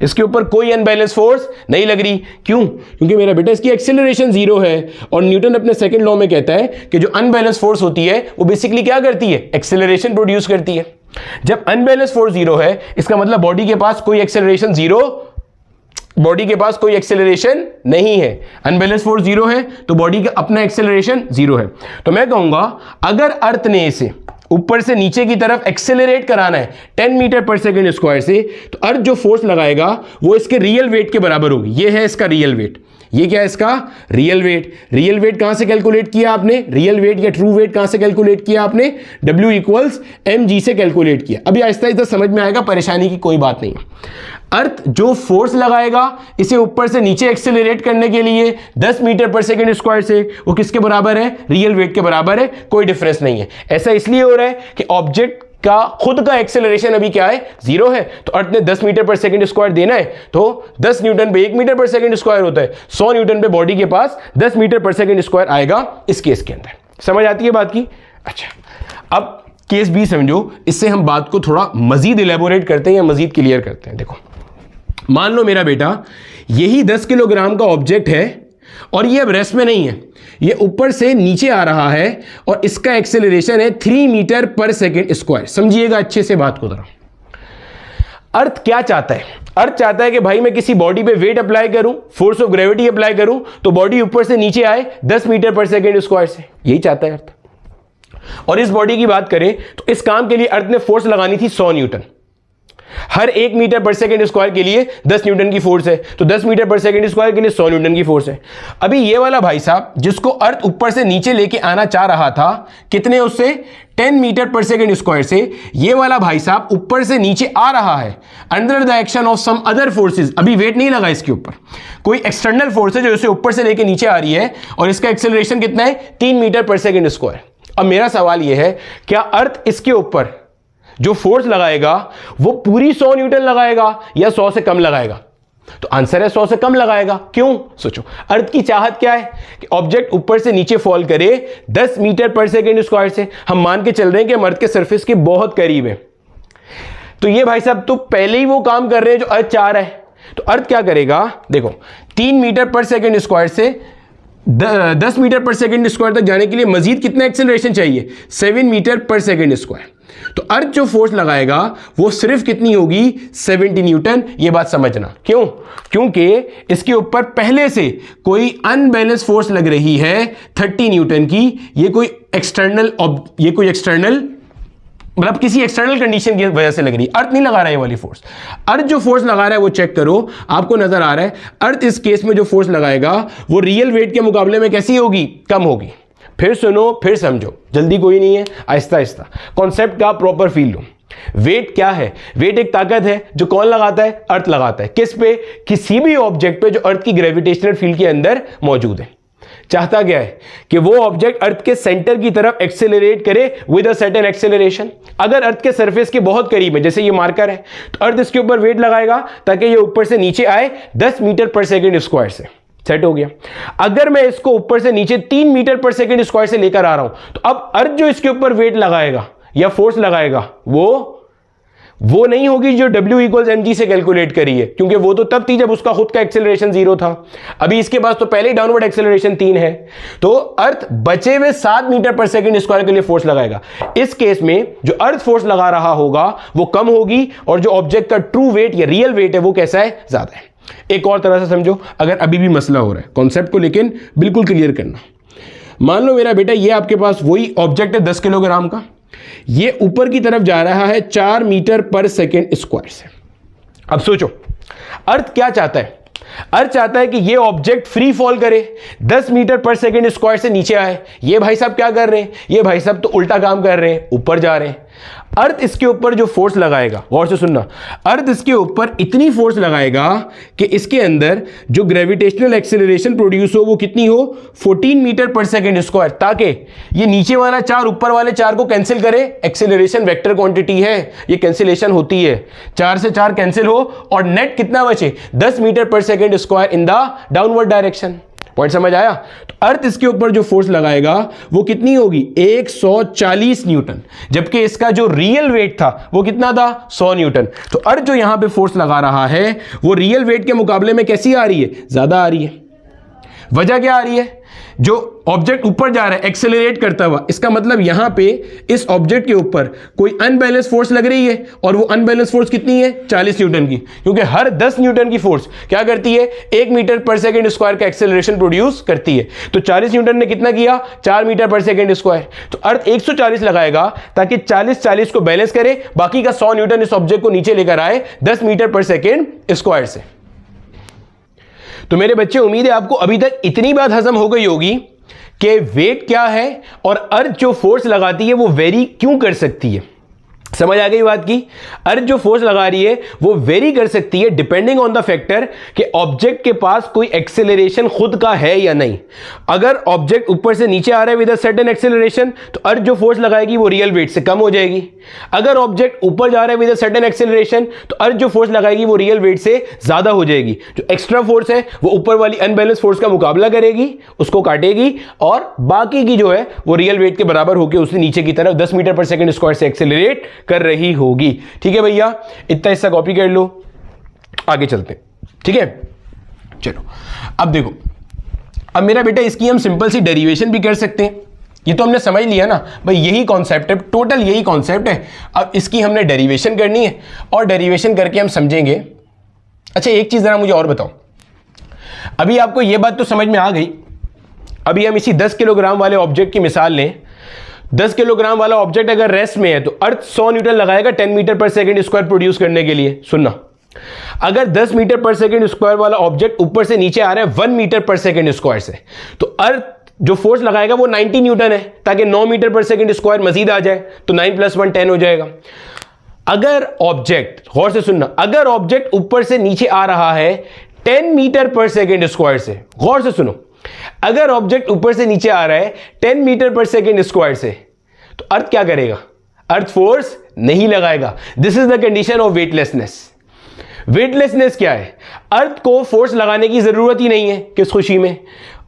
इसके ऊपर कोई अनबैलेंस फोर्स नहीं लग रही। क्यों? क्योंकि मेरा बेटा इसकी एक्सेलरेशन 0 है, और न्यूटन अपने सेकंड लॉ में कहता है कि जो अनबैलेंस फोर्स होती है वो बेसिकली क्या करती है, एक्सेलरेशन प्रोड्यूस करती है। जब अनबैलेंस फोर्स 0 है, इसका मतलब बॉडी के पास कोई एक्सेलरेशन 0, बॉडी के पास कोई एक्सेलरेशन नहीं है। अनबैलेंस फोर्स 0 है तो बॉडी का अपना एक्सेलरेशन 0 है। तो मैं कहूंगा अगर अर्थ ने इसे ऊपर से नीचे की तरफ एक्सेलरेट कराना है 10 मीटर पर सेकेंड स्क्वायर से, तो अर्थ जो फोर्स लगाएगा वो इसके रियल वेट के बराबर होगी। ये है इसका रियल वेट। ये क्या है इसका रियल वेट। रियल वेट कहां से कैलकुलेट किया आपने, रियल वेट या ट्रू वेट कहां से कैलकुलेट किया आपने, W इक्वल्स mg से कैलकुलेट किया। अभी आहिस्ता आहिस्ता समझ में आएगा, परेशानी की कोई बात नहीं है। अर्थ जो फोर्स लगाएगा इसे ऊपर से नीचे एक्सेलरेट करने के लिए 10 मीटर पर सेकेंड स्क्वायर से, वो किसके बराबर है, रियल वेट के बराबर है, कोई डिफरेंस नहीं है। ऐसा इसलिए हो रहा है कि ऑब्जेक्ट का खुद का एक्सेलरेशन अभी क्या है, 0 है। तो अर्थ ने 10 मीटर पर सेकेंड स्क्वायर देना है तो 10 न्यूटन पे 1 मीटर पर सेकेंड स्क्वायर होता है, 100 न्यूटन पे बॉडी के पास 10 मीटर पर सेकेंड स्क्वायर आएगा इस केस के अंदर। समझ आती है बात की? अच्छा, अब केस बी समझो, इससे हम बात को थोड़ा मजीद इलेबोरेट करते हैं या मजीद क्लियर करते हैं। देखो, मान लो मेरा बेटा यही 10 किलोग्राम का ऑब्जेक्ट है और ये अब रेस्ट में नहीं है, ये ऊपर से नीचे आ रहा है और इसका एक्सेलरेशन है 3 मीटर पर सेकेंड स्क्वायर। समझिएगा अच्छे से बात को जरा। अर्थ क्या चाहता है, अर्थ चाहता है कि भाई मैं किसी बॉडी पे वेट अप्लाई करूं, फोर्स ऑफ ग्रेविटी अप्लाई करूं, तो बॉडी ऊपर से नीचे आए 10 मीटर पर सेकेंड स्क्वायर से। यही चाहता है अर्थ। और इस बॉडी की बात करें तो इस काम के लिए अर्थ ने फोर्स लगानी थी 100 न्यूटन। हर 1 मीटर पर सेकंड स्क्वायर के लिए 10 न्यूटन की फोर्स है, तो 10 मीटर पर सेकंड स्क्वायर के लिए 100 न्यूटन की फोर्स है। अभी ये वाला भाई साहब जिसको अर्थ ऊपर से नीचे लेके आना चाह रहा था, कितने उससे 10 मीटर पर सेकंड स्क्वायर से, ये वाला भाई साहब ऊपर से नीचे आ रहा है under the action of some other forces. अभी वेट नहीं लगा इसके ऊपर, कोई एक्सटर्नल फोर्स है जो इसे ऊपर से लेके नीचे आ रही है और इसका एक्सेलरेशन कितना है 3 मीटर पर सेकंड स्क्वायर। अब मेरा सवाल यह है, क्या अर्थ इसके ऊपर जो फोर्स लगाएगा वो पूरी 100 न्यूटन लगाएगा या 100 से कम लगाएगा? तो आंसर है 100 से कम लगाएगा। क्यों? सोचो, अर्थ की चाहत क्या है कि ऑब्जेक्ट ऊपर से नीचे फॉल करे 10 मीटर पर सेकंड स्क्वायर से। हम मान के चल रहे हैं कि हम अर्थ के सरफेस के बहुत करीब है, तो ये भाई साहब तो पहले ही वो काम कर रहे हैं जो अर्थ चाह रहा है। तो अर्थ क्या करेगा, देखो 3 मीटर पर सेकंड स्क्वायर से 10 मीटर पर सेकंड स्क्वायर तक जाने के लिए मजीद कितना एक्सेलरेशन चाहिए? 7 मीटर पर सेकंड स्क्वायर। तो अर्थ जो फोर्स लगाएगा वो सिर्फ कितनी होगी? 70 न्यूटन। ये बात समझना। क्यों? क्योंकि इसके ऊपर पहले से कोई अनबैलेंस फोर्स लग रही है 30 न्यूटन की। ये कोई एक्सटर्नल मतलब किसी एक्सटर्नल कंडीशन की वजह से लग रही है, अर्थ नहीं लगा रहा है ये वाली फोर्स। अर्थ जो फोर्स लगा रहा है वो चेक करो, आपको नजर आ रहा है अर्थ इस केस में जो फोर्स लगाएगा वो रियल वेट के मुकाबले में कैसी होगी? कम होगी। फिर सुनो, फिर समझो, जल्दी कोई नहीं है, आहिस्ता आहिस्ता कॉन्सेप्ट का प्रॉपर फील लो। वेट क्या है? वेट एक ताकत है जो कौन लगाता है? अर्थ लगाता है। किस पे? किसी भी ऑब्जेक्ट पे जो अर्थ की ग्रेविटेशनल फील्ड के अंदर मौजूद है। चाहता क्या है कि वो ऑब्जेक्ट अर्थ के सेंटर की तरफ एक्सेलरेट करे विद अ सर्टेन एक्सेलरेशन। अगर अर्थ के सरफेस के बहुत करीब है, जैसे ये मार्कर है, तो अर्थ इसके ऊपर वेट लगाएगा ताकि ये ऊपर से नीचे आए 10 मीटर पर सेकंड स्क्वायर से। सेट हो गया। अगर मैं इसको ऊपर से नीचे 3 मीटर पर सेकंड स्क्वायर से लेकर आ रहा हूं, तो अब अर्थ जो इसके ऊपर वेट लगाएगा या फोर्स लगाएगा वो नहीं होगी जो W = mg से कैलकुलेट करी है, क्योंकि वो तो तब थी जब उसका खुद का एक्सेलरेशन 0 था। अभी इसके पास तो पहले ही डाउनवर्ड एक्सेलरेशन 3 है, तो अर्थ बचे हुए 7 मीटर पर सेकंड स्क्वायर के लिए फोर्स लगाएगा। इस केस में जो अर्थ फोर्स लगा रहा होगा वो कम होगी और जो ऑब्जेक्ट का ट्रू वेट या रियल वेट है वो कैसा है? ज्यादा है। एक और तरह से समझो, अगर अभी भी मसला हो रहा है कॉन्सेप्ट को, लेकिन बिल्कुल क्लियर करना। मान लो मेरा बेटा ये आपके पास वही ऑब्जेक्ट है 10 किलोग्राम का, ये ऊपर की तरफ जा रहा है 4 मीटर पर सेकंड स्क्वायर से। अब सोचो अर्थ क्या चाहता है? अर्थ चाहता है कि ये ऑब्जेक्ट फ्री फॉल करे, 10 मीटर पर सेकंड स्क्वायर से नीचे आए। ये भाई साहब क्या कर रहे हैं? ये भाई साहब तो उल्टा काम कर रहे हैं, ऊपर जा रहे हैं। अर्थ इसके ऊपर जो फोर्स लगाएगा, गौर से सुनना, अर्थ इसके ऊपर इतनी फोर्स लगाएगा कि इसके अंदर जो ग्रेविटेशनल एक्सेलरेशन प्रोड्यूस हो वो कितनी हो? 14 मीटर पर सेकंड स्क्वायर, ताकि ये नीचे वाला 4 ऊपर वाले 4 को कैंसिल करे। एक्सेलरेशन वेक्टर क्वांटिटी है, ये कैंसिलेशन होती है, 4 से 4 कैंसिल हो और नेट कितना बचे? 10 मीटर पर second square in the downward direction. Point समझ आया? तो अर्थ इसके ऊपर जो फोर्स लगाएगा वो कितनी होगी? 140 न्यूटन, जबकि इसका जो रियल वेट था वो कितना था? 100 न्यूटन। तो अर्थ जो यहां पे फोर्स लगा रहा है वो रियल वेट के मुकाबले में कैसी आ रही है? ज्यादा आ रही है। वजह क्या आ रही है? जो ऑब्जेक्ट ऊपर जा रहा है एक्सेलरेट करता हुआ, इसका मतलब यहां पे इस ऑब्जेक्ट के ऊपर कोई अनबैलेंस फोर्स लग रही है, और वो अनबैलेंस फोर्स कितनी है? 40 न्यूटन की, क्योंकि हर 10 न्यूटन की फोर्स क्या करती है? 1 मीटर पर सेकंड स्क्वायर का एक्सेलरेशन प्रोड्यूस करती है। तो 40 न्यूटन ने कितना किया? 4 मीटर पर सेकंड स्क्वायर। तो अर्थ 140 लगाएगा ताकि 40 को बैलेंस करे, बाकी का 100 न्यूटन इस ऑब्जेक्ट को नीचे लेकर आए 10 मीटर पर सेकंड स्क्वायर से। तो मेरे बच्चे, उम्मीद है आपको अभी तक इतनी बात हजम हो गई होगी कि वेट क्या है और अर्थ जो फोर्स लगाती है वो वेरी क्यों कर सकती है। समझ आ गई बात की? अर्थ जो फोर्स लगा रही है वो वेरी कर सकती है डिपेंडिंग ऑन द फैक्टर कि ऑब्जेक्ट के पास कोई एक्सेलरेशन खुद का है या नहीं। अगर ऑब्जेक्ट ऊपर से नीचे आ रहा है विद अ सर्टेन एक्सेलरेशन, तो अर्थ जो फोर्स लगाएगी वो रियल वेट से कम हो जाएगी। अगर ऑब्जेक्ट ऊपर जा रहा है विद अ सर्टेन एक्सेलरेशन, तो अर्थ जो फोर्स लगाएगी वो रियल वेट से ज्यादा हो जाएगी। जो एक्स्ट्रा फोर्स है वो ऊपर वाली अनबैलेंस फोर्स का मुकाबला करेगी, उसको काटेगी, और बाकी की जो है वो रियल वेट के बराबर होकर उसे नीचे की तरफ 10 मीटर पर सेकंड स्क्वायर से एक्सेलरेट कर रही होगी। ठीक है भैया, इतना हिस्सा कॉपी कर लो, आगे चलते हैं। ठीक है, चलो अब देखो, अब मेरा बेटा इसकी हम सिंपल सी डेरिवेशन भी कर सकते हैं। ये तो हमने समझ लिया ना भाई, यही कॉन्सेप्ट है, टोटल यही कॉन्सेप्ट है। अब इसकी हमने डेरिवेशन करनी है और डेरिवेशन करके हम समझेंगे। अच्छा एक चीज जरा मुझे और बताओ, अभी आपको यह बात तो समझ में आ गई, अभी हम इसी 10 किलोग्राम वाले ऑब्जेक्ट की मिसाल लें 10 किलोग्राम वाला ऑब्जेक्ट अगर रेस्ट में है तो अर्थ 100 न्यूटन लगाएगा 10 मीटर पर सेकंड स्क्वायर प्रोड्यूस करने के लिए। सुनना, अगर 10 मीटर पर सेकंड स्क्वायर वाला ऑब्जेक्ट ऊपर से नीचे आ रहा है 1 मीटर पर सेकंड स्क्वायर से, तो अर्थ जो फोर्स लगाएगा वो 90 न्यूटन है, ताकि 9 मीटर पर सेकंड स्क्वायर मजीद आ जाए, तो 9 + 1 10 हो जाएगा। अगर ऑब्जेक्ट, गौर से सुनना, अगर ऑब्जेक्ट ऊपर से नीचे आ रहा है 10 मीटर पर सेकंड स्क्वायर से, गौर से सुनो, अगर ऑब्जेक्ट ऊपर से नीचे आ रहा है 10 मीटर पर सेकंड स्क्वायर से, तो अर्थ क्या करेगा? अर्थ फोर्स नहीं लगाएगा। This is the condition of weightlessness. Weightlessness क्या है? अर्थ को फोर्स लगाने की जरूरत ही नहीं है। किस खुशी में?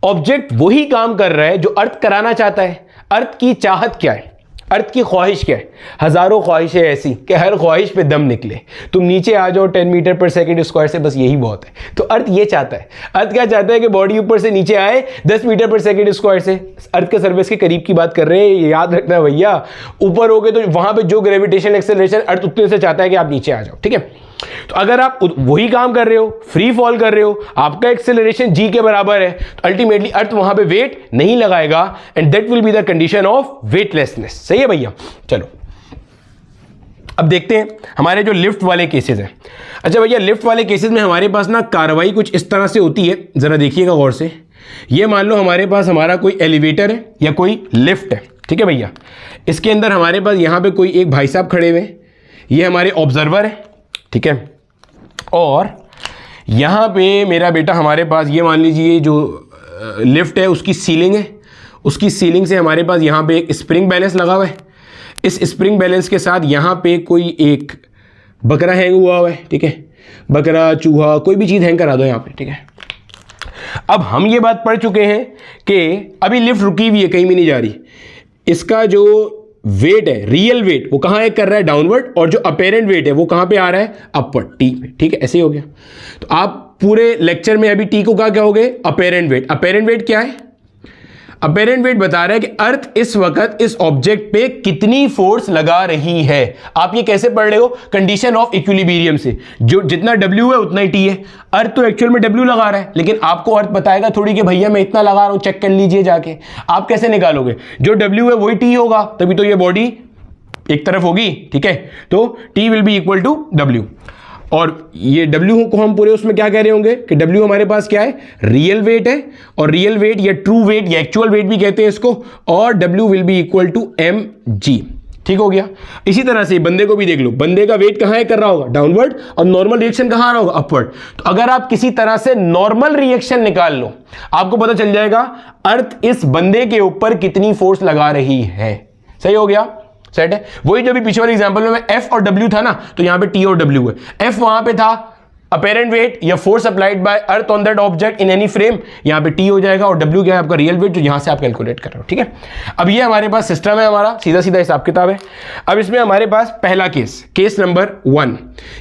ऑब्जेक्ट वही काम कर रहा है जो अर्थ कराना चाहता है। अर्थ की चाहत क्या है? अर्थ की ख्वाहिश क्या है? हजारों ख्वाहिशें ऐसी कि हर ख्वाहिश पे दम निकले। तुम नीचे आ जाओ 10 मीटर पर सेकंड स्क्वायर से, बस यही बहुत है। तो अर्थ ये चाहता है। अर्थ क्या चाहता है? कि बॉडी ऊपर से नीचे आए 10 मीटर पर सेकंड स्क्वायर से। अर्थ के सर्फेस के करीब की बात कर रहे हैं, ये याद रखना भैया। ऊपर हो गए तो वहां पर जो ग्रेविटेशन एक्सेलरेशन अर्थ उतने से चाहता है कि आप नीचे आ जाओ, ठीक है। तो अगर आप वही काम कर रहे हो, फ्री फॉल कर रहे हो, आपका एक्सेलरेशन g के बराबर है, तो अल्टीमेटली अर्थ वहां पे वेट नहीं लगाएगा, and that will be the condition of weightlessness. सही है भैया? चलो अब देखते हैं हमारे जो लिफ्ट वाले केसेस हैं। अच्छा भैया, लिफ्ट वाले केसेस में हमारे पास ना कार्रवाई कुछ इस तरह से होती है, जरा देखिएगा गौर से। ये मान लो हमारे पास हमारा कोई एलिवेटर है या कोई लिफ्ट है, ठीक है भैया। इसके अंदर हमारे पास यहां पे कोई एक भाई साहब खड़े हुए हैं, ये हमारे ऑब्जर्वर है, ठीक है। और यहाँ पे मेरा बेटा हमारे पास, ये मान लीजिए जो लिफ्ट है उसकी सीलिंग है, उसकी सीलिंग से हमारे पास यहाँ पे एक स्प्रिंग बैलेंस लगा हुआ है। इस स्प्रिंग बैलेंस के साथ यहाँ पे कोई एक बकरा हैंग हुआ है, ठीक है। बकरा, चूहा, कोई भी चीज़ हैंग करा दो यहाँ पे, ठीक है। अब हम ये बात पढ़ चुके हैं कि अभी लिफ्ट रुकी हुई है, कहीं भी नहीं जा रही। इसका जो वेट है, रियल वेट, वो कहाँ कर रहा है? डाउनवर्ड। और जो अपेरेंट वेट है वो कहाँ पे आ रहा है? अपवर्ड, टी पे, ठीक है। ऐसे ही हो गया। तो आप पूरे लेक्चर में अभी टी को क्या कहोगे? Apparent wait. अपेरेंट वेट क्या है? अपेरेंट वेट बता रहा है कि अर्थ इस वक्त इस ऑब्जेक्ट पे कितनी फोर्स लगा रही है। आप ये कैसे पढ़ रहे हो? कंडीशन ऑफ इक्विलिब्रियम से। जो जितना W है उतना ही T है। अर्थ तो एक्चुअल में W लगा रहा है, लेकिन आपको अर्थ बताएगा थोड़ी कि भैया मैं इतना लगा रहा हूं, चेक कर लीजिए जाके। आप कैसे निकालोगे? जो W है वही T होगा, तभी तो ये बॉडी एक तरफ होगी, ठीक है। तो T will be equal to W। और ये W को हम पूरे उसमें क्या कह रहे होंगे कि W हमारे पास क्या है? रियल वेट है। और रियल वेट या ट्रू वेट या एक्चुअल वेट भी कहते हैं इसको। और W will be equal to mg। ठीक हो गया। इसी तरह से बंदे को भी देख लो, बंदे का वेट कहां है कर रहा होगा? डाउनवर्ड। और नॉर्मल रिएक्शन कहां आ रहा होगा? अपवर्ड। तो अगर आप किसी तरह से नॉर्मल रिएक्शन निकाल लो, आपको पता चल जाएगा अर्थ इस बंदे के ऊपर कितनी फोर्स लगा रही है। सही हो गया? सेट है। वही जो भी पिछले वाले एग्जांपल में F और W था ना, तो यहां पे T और W है। F वहां पे था अपेरेंट वेट या force applied by earth on that object in any frame, यहां पे T हो जाएगा। और W क्या है? आपका रियल वेट, जो यहां से आप कैलकुलेट कर रहे हो, ठीक है। अब ये हमारे पास सिस्टम है, हमारा सीधा सीधा हिसाब किताब है। अब इसमें हमारे पास पहला केस नंबर 1,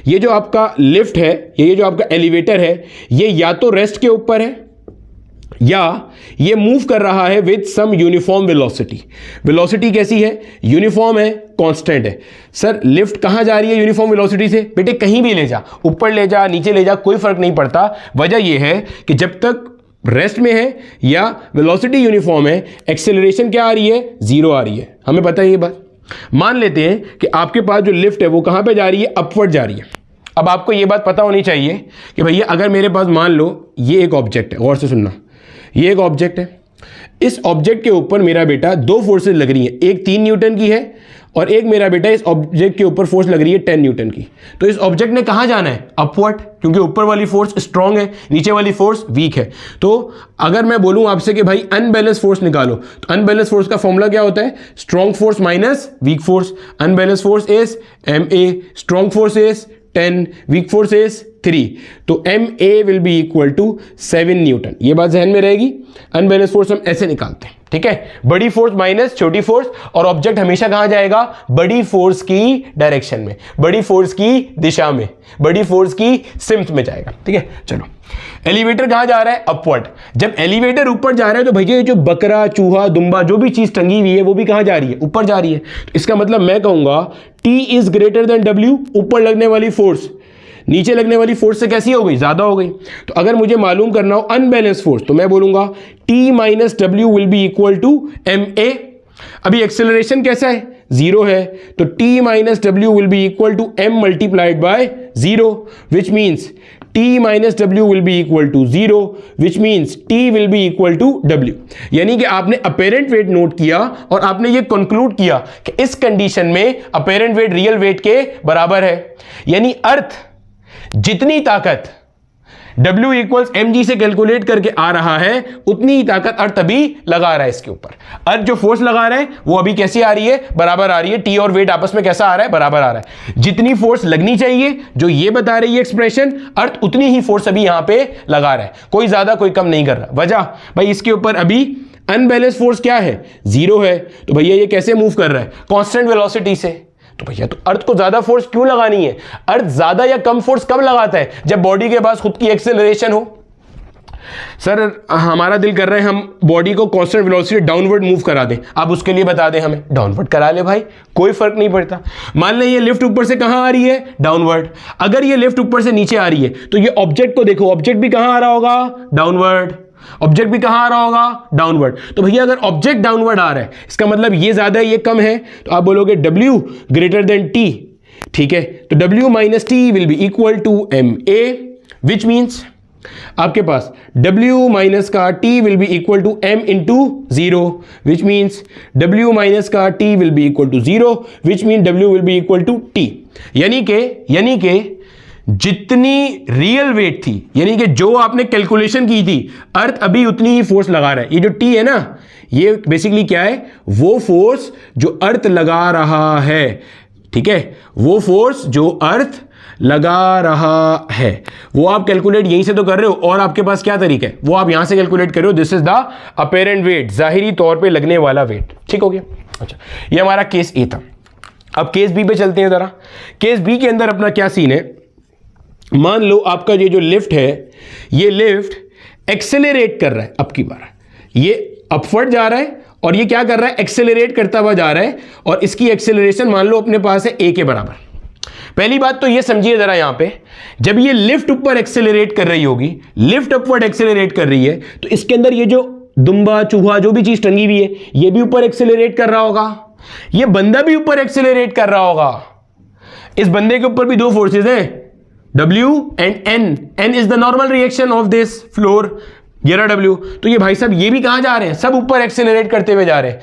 ये जो आपका लिफ्ट है, ये जो आपका एलिवेटर है, ये या तो रेस्ट के ऊपर है या ये मूव कर रहा है with some uniform velocity. Velocity कैसी है? यूनिफॉर्म है, कांस्टेंट है। सर लिफ्ट कहां जा रही है यूनिफॉर्म वेलोसिटी से? बेटे कहीं भी ले जा, ऊपर ले जा, नीचे ले जा, कोई फर्क नहीं पड़ता। वजह यह है कि जब तक रेस्ट में है या वेलोसिटी यूनिफॉर्म है, एक्सेलरेशन क्या आ रही है? 0 आ रही है। हमें पता है ये बात। मान लेते हैं कि आपके पास जो लिफ्ट है वो कहां पे जा रही है? अपवर्ड जा रही है। अब आपको ये बात पता होनी चाहिए कि भैया अगर मेरे पास मान लो ये एक ऑब्जेक्ट है, गौर से सुनना, ये एक ऑब्जेक्ट है। इस ऑब्जेक्ट के ऊपर मेरा बेटा 2 फोर्सेस लग रही हैं, एक 3 न्यूटन की है और एक मेरा बेटा इस ऑब्जेक्ट के ऊपर फोर्स लग रही है 10 न्यूटन की। तो इस ऑब्जेक्ट ने कहां जाना है? अपवर्ड, क्योंकि ऊपर वाली फोर्स स्ट्रांग है, नीचे वाली फोर्स वीक है। तो अगर मैं बोलूं आपसे कि भाई अनबैलेंस फोर्स निकालो, तो अनबैलेंस फोर्स का फॉर्मूला क्या होता है? Strong force minus weak force. Unbalance force is ma, strong force is 10, weak force is 3। तो ma will be equal to 7 newton. ये बात ध्यान में रहेगी। अनबैलेंस फोर्स हम ऐसे निकालते हैं, ठीक है। बड़ी फोर्स माइनस छोटी फोर्स, और ऑब्जेक्ट हमेशा कहां जाएगा? बड़ी फोर्स की डायरेक्शन में, बड़ी फोर्स की दिशा में, बड़ी फोर्स की सिम्थ में जाएगा, ठीक है। चलो एलिवेटर कहां जा रहा है? अपवर्ड। जब एलिवेटर ऊपर जा रहा है तो भैया जो बकरा, चूहा, दुम्बा, जो भी चीज टंगी हुई है वो भी कहां जा रही है? ऊपर जा रही है। तो इसका मतलब मैं कहूंगा T is greater than W। ऊपर लगने वाली फोर्स नीचे लगने वाली फोर्स से कैसी हो गई? ज्यादा हो गई। तो अगर मुझे मालूम करना हो अनबैलेंस फोर्स, तो मैं बोलूंगा T minus W will be equal to ma। अभी एक्सेलरेशन कैसा है, 0 है, तो t minus W will be equal to m multiplied by 0, which means t minus W will be equal to 0, which means t will be equal to w। यानी कि आपने apparent wait note किया और आपने ये कंक्लूड किया कि इस कंडीशन में अपेरेंट वेट रियल वेट के बराबर है। यानी अर्थ जितनी ताकत W इक्वल्स mg से कैलकुलेट करके आ रहा है, उतनी ही ताकत अर्थ अभी लगा रहा है इसके ऊपर। अर्थ जो फोर्स लगा रहा है वो अभी कैसी आ रही है, बराबर आ रही है। टी और वेट आपस में कैसा आ रहा है, बराबर आ रहा है। जितनी फोर्स लगनी चाहिए, जो ये बता रही है एक्सप्रेशन, अर्थ उतनी ही फोर्स अभी यहां पे लगा रहा है, कोई ज्यादा कोई कम नहीं कर रहा। वजह भाई इसके ऊपर अभी अनबैलेंस फोर्स क्या है, 0 है, तो भैया ये कैसे मूव कर रहा है, कांस्टेंट वेलोसिटी से। तो भैया तो अर्थ को ज्यादा फोर्स क्यों लगानी है, अर्थ ज्यादा या कम फोर्स कब लगाता है, जब बॉडी के पास खुद की एक्सेलरेशन हो। सर हमारा दिल कर रहा है हम बॉडी को कांस्टेंट वेलोसिटी डाउनवर्ड मूव करा दें, आप उसके लिए बता दें हमें, डाउनवर्ड करा ले भाई, कोई फर्क नहीं पड़ता। मान लें ये लिफ्ट ऊपर से कहां आ रही है, डाउनवर्ड। अगर ये लिफ्ट ऊपर से नीचे आ रही है तो ये ऑब्जेक्ट को देखो, ऑब्जेक्ट भी कहां आ रहा होगा, डाउनवर्ड। ऑब्जेक्ट भी कहां आ रहा होगा, डाउनवर्ड। तो भैया अगर ऑब्जेक्ट डाउनवर्ड आ रहा है, इसका मतलब ये ज्यादा है ये कम है, तो आप बोलोगे W ग्रेटर देन T, ठीक है। तो W minus T will be equal to MA, which means आपके पास W माइनस का T will be equal to M into 0, which means W minus का T will be equal to 0, which mean W will be equal to T। यानी के जितनी real wait थी, यानी कि जो आपने कैलकुलेशन की थी, अर्थ अभी उतनी ही फोर्स लगा रहा है। ये जो T है ना, ये बेसिकली क्या है, वो फोर्स जो अर्थ लगा रहा है, ठीक है, वो फोर्स जो अर्थ लगा रहा है वो आप कैलकुलेट यहीं से तो कर रहे हो, और आपके पास क्या तरीका है, वो आप यहां से कैलकुलेट कर रहे हो। This is the apparent weight, जाहिरी तौर पे लगने वाला वेट, ठीक हो गया। अच्छा, ये हमारा केस ए था। अब केस बी पे चलते हैं जरा। केस बी के अंदर अपना क्या सीन है, मान लो आपका ये जो लिफ्ट है, ये लिफ्ट एक्सेलरेट कर रहा है, अब की बार ये अपवर्ड जा रहा है और ये क्या कर रहा है, एक्सेलरेट करता हुआ जा रहा है, और इसकी एक्सेलरेशन मान लो अपने पास है a के बराबर। पहली बात तो ये समझिए जरा, यहां पे जब ये लिफ्ट ऊपर एक्सेलरेट कर रही होगी, लिफ्ट अपवर्ड एक्सेलरेट कर रही है, तो इसके अंदर ये जो दुम्बा चूहा जो भी चीज टंगी हुई है, ये भी ऊपर एक्सेलरेट कर रहा होगा, ये बंदा भी ऊपर एक्सेलरेट कर रहा होगा। इस बंदे के ऊपर भी दो फोर्सेस हैं, W and N। N is the normal reaction of this floor, ये रहा W। तो ये भाई साहब ये भी कहां जा रहे हैं, सब ऊपर एक्सेलरेट करते हुए जा रहे हैं।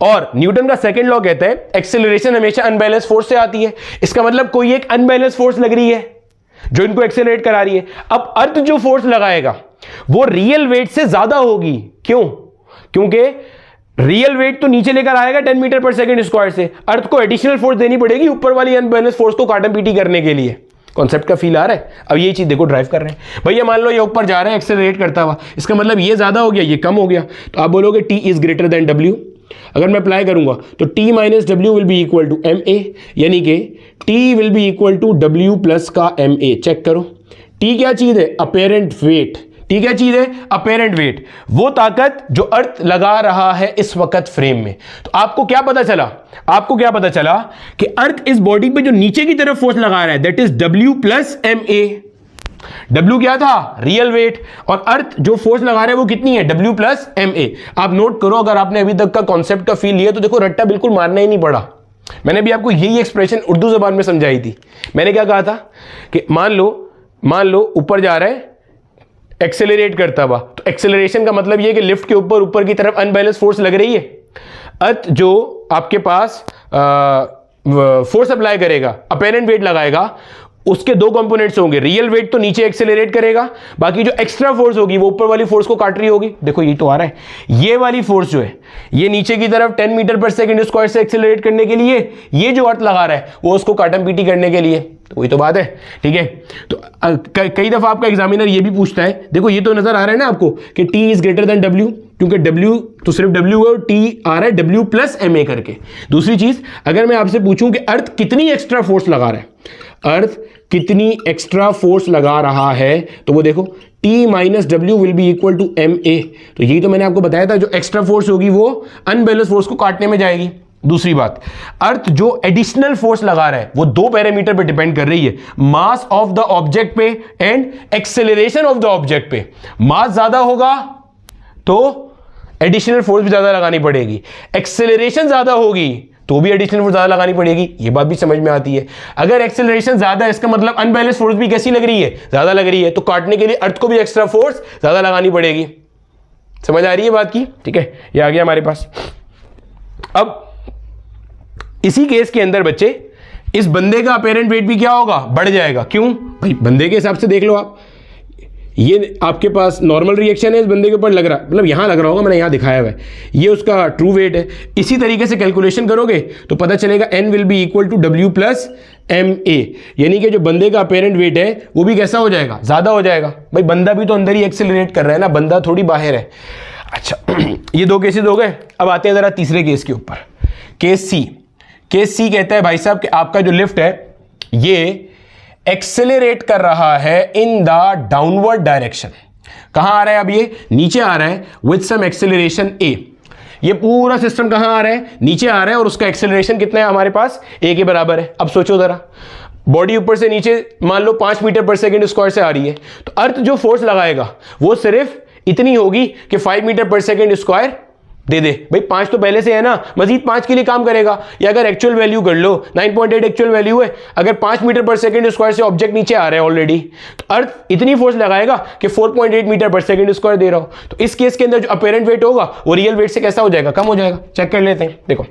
और न्यूटन का सेकंड लॉ कहता है एक्सेलरेशन हमेशा अनबैलेंस फोर्स से आती है। इसका मतलब कोई एक अनबैलेंस फोर्स लग रही है जो इनको एक्सेलरेट करा रही है। अब अर्थ जो फोर्स लगाएगा वो रियल वेट से ज्यादा होगी। क्यों? क्योंकि रियल वेट तो नीचे लेकर आएगा 10 मीटर पर सेकंड स्क्वायर से, अर्थ को एडिशनल फोर्स देनी पड़ेगी ऊपर वाली अनबैलेंस फोर्स को काटम पीटी करने के लिए। कॉन्सेप्ट का फील आ रहा है? अब ये चीज देखो ड्राइव कर रहे हैं भैया, मान लो ये ऊपर जा रहे हैं एक्सेलरेट करता हुआ, इसका मतलब ये ज्यादा हो गया ये कम हो गया, तो आप बोलोगे T is greater than W। अगर मैं अप्लाई करूंगा तो T minus W will be equal to MA, यानी कि T will be equal to W plus का MA। चेक करो T क्या चीज है, अपेरेंट वेट। T क्या चीज है, अपेरेंट वेट, वो ताकत जो अर्थ लगा रहा है इस वक्त फ्रेम में। तो आपको क्या पता चला, आपको क्या पता चला कि अर्थ इस बॉडी पे जो नीचे की तरफ फोर्स लगा रहा है that is W plus MA। W क्या था, रियल वेट, और अर्थ जो फोर्स लगा रहा है वो कितनी है, W प्लस MA। आप नोट करो, अगर आपने अभी तक का कॉन्सेप्ट का फील लिया तो देखो रट्टा बिल्कुल मारना ही नहीं पड़ा। मैंने भी आपको यही एक्सप्रेशन उर्दू जबान में समझाई थी। मैंने क्या कहा था कि मान लो ऊपर जा रहा है एक्सेलरेट करता हुआ, तो एक्सेलरेशन का मतलब ये कि लिफ्ट के ऊपर की तरफ अनबैलेंस फोर्स लग रही है। अर्थ जो आपके पास फोर्स अप्लाई करेगा, अपेरेंट वेट लगाएगा, उसके दो कंपोनेंट्स होंगे, रियल वेट तो नीचे एक्सेलरेट करेगा, बाकी जो एक्स्ट्रा फोर्स होगी वो ऊपर वाली फोर्स को काट रही होगी। देखो ये तो आ रहा है, ये वाली फोर्स जो है ये नीचे की तरफ 10 मीटर पर सेकंड स्क्वायर से एक्सेलरेट करने के लिए, ये जो अर्थ लगा रहा है वो उसको काटम पीटी करने के लिए। तो वही तो बात है, ठीक है। तो कई दफा आपका एग्जामिनर ये भी पूछता है, देखो ये तो नजर आ रहा है ना आपको कि T is greater than W, क्योंकि W तो सिर्फ W है और T आ रहा है W प्लस MA करके। दूसरी चीज, अगर मैं आपसे पूछूं कि अर्थ कितनी एक्स्ट्रा फोर्स लगा रहा है, अर्थ कितनी एक्स्ट्रा फोर्स लगा रहा है, तो वो देखो T minus W will be equal to MA। तो यही तो मैंने आपको बताया था, जो एक्स्ट्रा फोर्स होगी वो अनबैलेंस फोर्स को काटने में जाएगी। दूसरी बात, अर्थ जो एडिशनल फोर्स लगा रहा है वो दो पैरामीटर पे डिपेंड कर रही है, मास ऑफ द ऑब्जेक्ट पे and acceleration of the object पे। मास ज्यादा होगा तो एडिशनल फोर्स भी ज्यादा लगानी पड़ेगी। एक्सेलरेशन ज्यादा होगी तो भी एडिशनल फोर्स ज्यादा लगानी पड़ेगी, ये बात भी समझ में आती है। अगर एक्सेलरेशन ज्यादा है इसका मतलब अनबैलेंस फोर्स भी कैसी लग रही है, ज्यादा लग रही है, तो काटने के लिए अर्थ को भी एक्स्ट्रा फोर्स ज्यादा लगानी पड़ेगी। समझ आ रही है बात की? ठीक है, ये आ गया हमारे पास। अब इसी केस के अंदर बच्चे इस बंदे का अपेरेंट वेट भी क्या होगा, बढ़ जाएगा। क्यों भाई? बंदे के हिसाब से देख लो आप, ये आपके पास नॉर्मल रिएक्शन है, इस बंदे के ऊपर लग रहा, मतलब यहां लग रहा होगा, मैंने यहां दिखाया हुआ है, ये उसका ट्रू वेट है। इसी तरीके से कैलकुलेशन करोगे तो पता चलेगा N will be equal to W plus MA, यानी कि जो बंदे का अपेरेंट वेट है वो भी कैसा हो जाएगा, ज्यादा हो जाएगा। भाई बंदा भी तो अंदर ही एक्सेलरेट कर रहा है ना, बंदा थोड़ी बाहर है। अच्छा ये दो केसेस हो गए। अब आते हैं जरा तीसरे केस के ऊपर, केस सी। केस सी कहता है भाई साहब कि आपका जो लिफ्ट है ये एक्सेलरेट कर रहा है इन द डाउनवर्ड डायरेक्शन। कहां आ रहा है अब, ये नीचे आ रहा है विद सम एक्सेलरेशन A। ये पूरा सिस्टम कहां आ रहा है, नीचे आ रहा है, और उसका एक्सेलरेशन कितना है हमारे पास, A के बराबर है। अब सोचो जरा, बॉडी ऊपर से नीचे मान लो 5 मीटर पर सेकेंड स्क्वायर से आ रही है, तो अर्थ जो फोर्स लगाएगा वो सिर्फ इतनी होगी कि 5 मीटर पर सेकेंड स्क्वायर दे दे। भाई 5 तो पहले से है ना, मजीद 5 के लिए काम करेगा। या अगर एक्चुअल वैल्यू कर लो, 9.8 एक्चुअल वैल्यू है, अगर 5 मीटर पर सेकंड स्क्वायर से ऑब्जेक्ट नीचे आ रहा है ऑलरेडी, तो अर्थ इतनी फोर्स लगाएगा कि 4.8 मीटर पर सेकंड स्क्वायर दे रहा हो। तो इस केस के अंदर जो अपेरेंट वेट होगा वो रियल वेट से कैसा हो जाएगा, कम हो जाएगा। चेक कर लेते हैं। देखो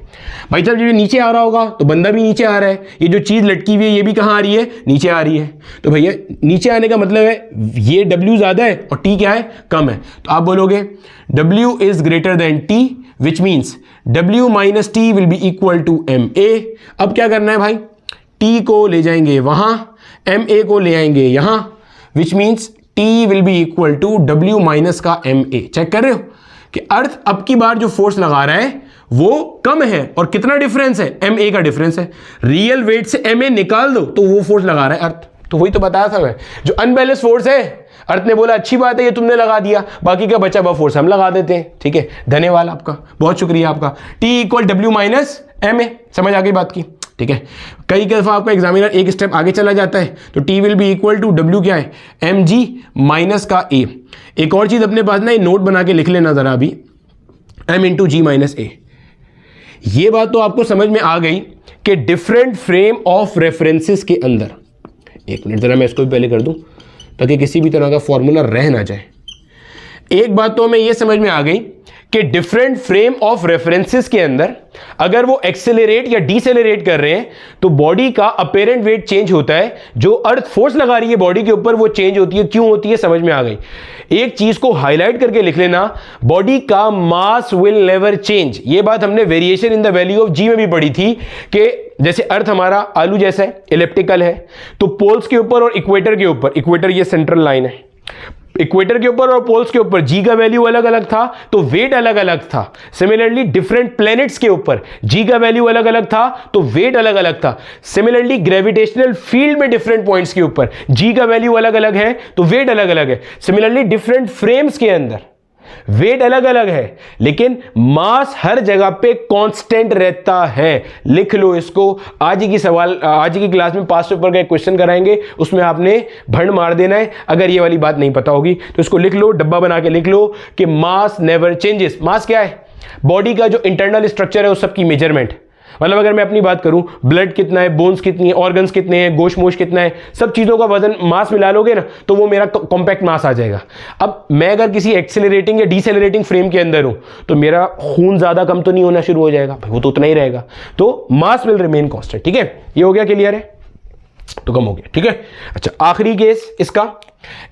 भाई जब ये नीचे आ रहा होगा तो बंदा भी नीचे आ रहा है, ये जो चीज लटकी हुई है ये भी कहां आ रही है, नीचे आ रही है। तो भैया नीचे आने का मतलब है ये W ज्यादा है और T क्या है, कम है। तो आप बोलोगे W is greater than T, which means W minus T will be equal to MA। अब क्या करना है भाई, T को ले जाएंगे वहां, MA को ले आएंगे यहां, which means T will be equal to W minus का MA। चेक कर रहे हो कि अर्थ अब की बार जो फोर्स लगा रहा है वो कम है, और कितना डिफरेंस है, MA का डिफरेंस है। रियल वेट से MA निकाल दो तो वो फोर्स लगा रहा है अर्थ। तो वही तो बताया था मैं, जो अनबैलेंस फोर्स है अर्थ ने बोला अच्छी बात है ये तुमने लगा दिया, बाकी का बचा हुआ फोर्स हम लगा देते हैं। ठीक है, धन्यवाद आपका, बहुत शुक्रिया आपका। T equal W minus MA, समझ आ गई बात की? ठीक है, कई दफा आपका एग्जामिनर एक स्टेप आगे चला जाता है, तो T will be equal to W क्या है, mg माइनस का A। एक और चीज अपने पास ना, ये नोट बना के लिख लेना जरा अभी, m into G minus A। ये बात तो आपको समझ में आ गई कि डिफरेंट फ्रेम ऑफ रेफरेंसेस के अंदर, एक मिनट जरा मैं इसको भी पहले कर दूं ताकि किसी भी तरह का फॉर्मूला रह ना जाए। एक बात तो हमें यह समझ में आ गई कि डिफरेंट फ्रेम ऑफ रेफरेंसेस के अंदर अगर वो एक्सेलरेट या डीसेलरेट कर रहे हैं तो बॉडी का अपेरेंट वेट चेंज होता है, जो अर्थ फोर्स लगा रही है बॉडी के ऊपर वो चेंज होती है। क्यों होती है समझ में आ गई। एक चीज को हाईलाइट करके लिख लेना, बॉडी का मास विल नेवर चेंज। ये बात हमने variation in the value of g में भी पढ़ी थी कि जैसे अर्थ हमारा आलू जैसा है, इलिप्टिकल है, तो पोल्स के ऊपर और इक्वेटर के ऊपर, इक्वेटर ये सेंट्रल लाइन है, इक्वेटर के ऊपर और पोल्स के ऊपर जी का वैल्यू अलग अलग था तो वेट अलग अलग था। सिमिलरली डिफरेंट प्लैनेट्स के ऊपर जी का वैल्यू अलग अलग था तो वेट अलग अलग था। सिमिलरली ग्रेविटेशनल फील्ड में डिफरेंट पॉइंट्स के ऊपर जी का वैल्यू अलग अलग है तो वेट अलग अलग है। सिमिलरली डिफरेंट फ्रेम्स के अंदर वेट अलग अलग है लेकिन मास हर जगह पे कांस्टेंट रहता है। लिख लो इसको। आज की क्लास में पास्ट पेपर का एक क्वेश्चन कराएंगे, उसमें आपने भंड मार देना है। अगर ये वाली बात नहीं पता होगी तो इसको लिख लो, डब्बा बना के लिख लो कि मास नेवर चेंजेस। मास क्या है, बॉडी का जो इंटरनल स्ट्रक्चर है उस सबकी मेजरमेंट। मतलब अगर मैं अपनी बात करूं, ब्लड कितना है, बोन्स कितनी है, ऑर्गन्स कितने हैं, गोश्त मोश कितना है, सब चीजों का वजन मास मिला लोगे ना तो वो मेरा कॉम्पैक्ट मास आ जाएगा। अब मैं अगर किसी एक्सेलरेटिंग या डीसेलरेटिंग फ्रेम के अंदर हूं तो मेरा खून ज्यादा कम तो नहीं होना शुरू हो जाएगा, वो तो उतना ही रहेगा। तो मास विल रिमेन कांस्टेंट। ठीक है, ये हो गया, क्लियर है? तो कम हो गया। ठीक है, अच्छा आखिरी केस इसका,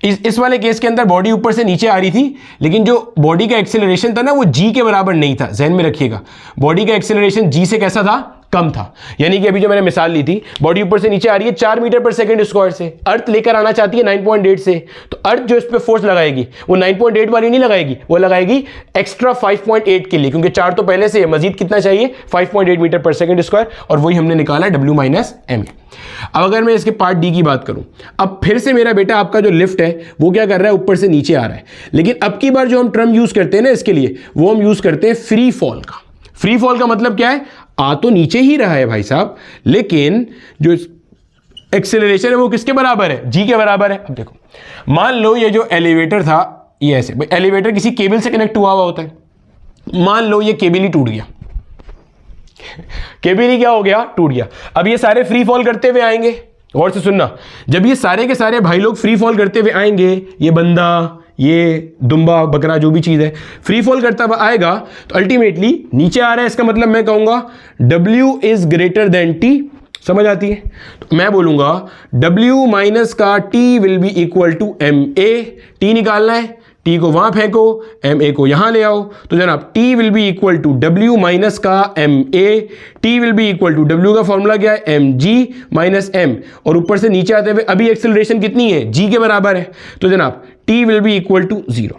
इस वाले केस के अंदर बॉडी ऊपर से नीचे आ रही थी लेकिन जो बॉडी का एक्सेलरेशन था ना वो जी के बराबर नहीं था। ध्यान में रखिएगा, बॉडी का एक्सेलरेशन जी से कैसा था, कम था। यानी कि अभी जो मैंने मिसाल ली थी, बॉडी ऊपर से नीचे आ रही है 4 मीटर पर सेकंड स्क्वायर से, अर्थ लेकर आना चाहती है 9.8 से, तो अर्थ जो इस पे फोर्स लगाएगी वो 9.8 वाली नहीं लगाएगी, वो लगाएगी एक्स्ट्रा 5.8 के लिए, क्योंकि 4 तो पहले से है, मजीद कितना चाहिए 5.8 मीटर पर सेकंड स्क्वायर, और वही हमने निकाला W माइनस M। अब अगर मैं इसके पार्ट डी की बात करूं, अब फिर से मेरा बेटा आपका जो लिफ्ट है वो क्या कर रहा है, ऊपर से नीचे आ रहा है। लेकिन अब की बार जो हम टर्म यूज करते हैं ना इसके लिए, वो हम यूज करते हैं फ्री फॉल का। फ्री फॉल का मतलब क्या है, आ तो नीचे ही रहा है भाई साहब, लेकिन जो एक्सेलरेशन है वो किसके बराबर है, जी के बराबर है। अब देखो, मान लो ये जो एलिवेटर था ये ऐसे, एलिवेटर किसी केबल से कनेक्ट हुआ होता है, मान लो ये केबिली टूट गया, केबिली क्या हो गया, टूट गया। अब ये सारे फ्री फॉल करते हुए आएंगे, गौर से सुनना, जब ये सारे के सारे भाई लोग फ्री फॉल करते हुए आएंगे, ये बंदा, ये दुम्बा बकरा जो भी चीज है फ्री फॉल करता हुआ आएगा, तो अल्टीमेटली नीचे आ रहा है, इसका मतलब मैं कहूंगा W is greater than T। समझ आती है? तो मैं बोलूंगा W माइनस का T will be equal to MA। T निकालना है, T को वहां फेंको, MA को यहां ले आओ, तो जनाब T will be equal to W minus का MA। T will be equal to W का फॉर्मूला क्या है, mg माइनस m, और ऊपर से नीचे आते हुए अभी एक्सेलरेशन कितनी है, g के बराबर है, तो जनाब T will be equal to 0।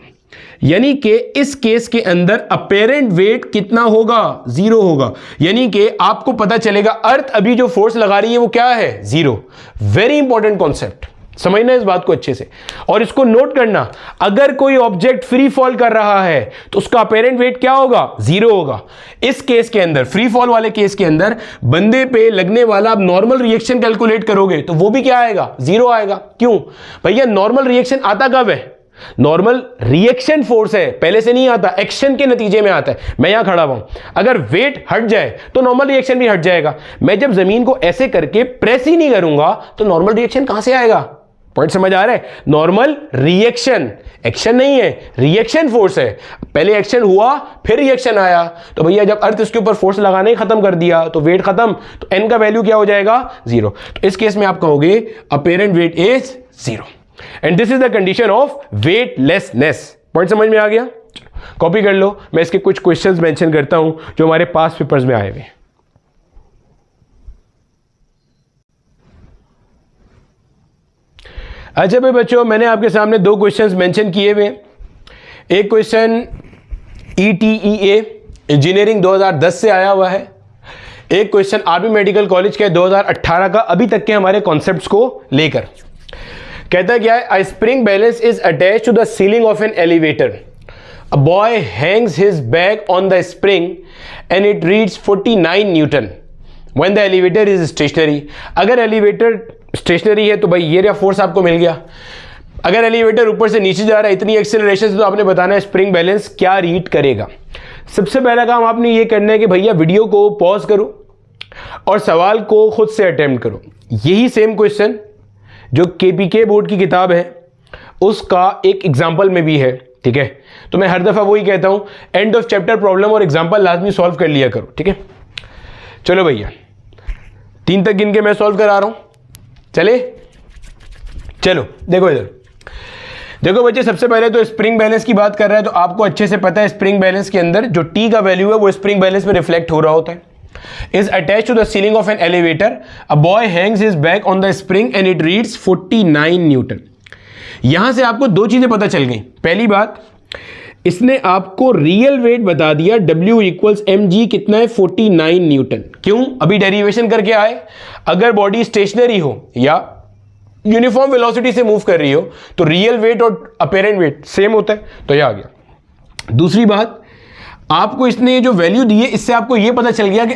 यानी कि इस केस के अंदर अपेरेंट वेट कितना होगा, 0 होगा। यानी कि आपको पता चलेगा अर्थ अभी जो फोर्स लगा रही है वो क्या है, 0। वेरी इंपॉर्टेंट कॉन्सेप्ट, समझना इस बात को अच्छे से और इसको नोट करना। अगर कोई ऑब्जेक्ट फ्री फॉल कर रहा है तो उसका अपेरेंट वेट क्या होगा, 0 होगा। इस केस के अंदर, फ्री फॉल वाले केस के अंदर, बंदे पे लगने वाला आप नॉर्मल रिएक्शन कैलकुलेट करोगे तो वो भी क्या आएगा, 0 आएगा। क्यों भैया, नॉर्मल रिएक्शन आता कब है, नॉर्मल रिएक्शन फोर्स है, पहले से नहीं आता, एक्शन के नतीजे में आता है। मैं यहां खड़ा हूं, अगर वेट हट जाए तो नॉर्मल रिएक्शन भी हट जाएगा। मैं जब जमीन को ऐसे करके प्रेस ही नहीं करूंगा तो नॉर्मल रिएक्शन कहां से आएगा, पॉइंट समझ आ रहा है? नॉर्मल रिएक्शन, एक्शन नहीं है, रिएक्शन फोर्स है। पहले एक्शन हुआ फिर रिएक्शन आया, तो भैया जब अर्थ इसके ऊपर फोर्स लगाने ही खत्म कर दिया तो वेट खत्म, तो एन का वैल्यू क्या हो जाएगा, 0। तो इस केस में आप कहोगे apparent wait is 0 and this is the condition of weightlessness. Point समझ में आ गया? कॉपी कर लो, मैं इसके कुछ क्वेश्चंस मेंशन करता हूं जो हमारे पास पेपर्स में आए हुए। अच्छा भाई बच्चों, मैंने आपके सामने 2 क्वेश्चंस मेंशन किए हुए। एक क्वेश्चन ETEA इंजीनियरिंग 2010 से आया हुआ है, एक क्वेश्चन आर्मी मेडिकल कॉलेज के 2018 का, अभी तक के हमारे कॉन्सेप्ट्स को लेकर। कहता क्या है, a spring balance is attached to the ceiling of an elevator, a boy hangs his bag on the spring and it reads 49 newton when the elevator is stationary. अगर एलिवेटर स्टेशनरी है तो भाई ये रहा फोर्स आपको मिल गया। अगर elevator ऊपर से नीचे जा रहा है इतनी एक्सेलरेशन से, तो आपने बताना है स्प्रिंग बैलेंस क्या रीड करेगा। सबसे पहला काम आपने ये करना है कि भैया वीडियो को पॉज करो और सवाल को खुद से अटेम्प्ट करो। यही सेम क्वेश्चन जो KPK बोर्ड की किताब है उसका एक एग्जाम्पल में भी है, ठीक है? तो मैं हर दफा वही कहता हूं, एंड ऑफ चैप्टर प्रॉब्लम और एग्जाम्पल लाजमी सॉल्व कर लिया करो, ठीक है? चलो भैया 3 तक गिन के मैं सॉल्व करा रहा हूं, चले? चलो देखो इधर, देखो बच्चे, सबसे पहले तो स्प्रिंग बैलेंस की बात कर रहा है, तो आपको अच्छे से पता है स्प्रिंग बैलेंस के अंदर जो T का वैल्यू है वो स्प्रिंग बैलेंस में रिफ्लेक्ट हो रहा होता है। Is attached to the ceiling of an elevator, a boy hangs his bag on the spring and it reads 49 newton. यहां से आपको 2 चीजें पता चल गई। पहली बात, इसने आपको रियल वेट बता दिया, W इक्वल्स mg कितना है, 49 न्यूटन। क्यों? अभी डेरिवेशन करके आए, अगर बॉडी स्टेशनरी हो या यूनिफॉर्म वेलोसिटी से मूव कर रही हो तो रियल वेट और अपेरेंट वेट सेम होता है, तो यह आ गया। दूसरी बात, आपको इसने ये जो वैल्यू दी है इससे आपको ये पता चल गया कि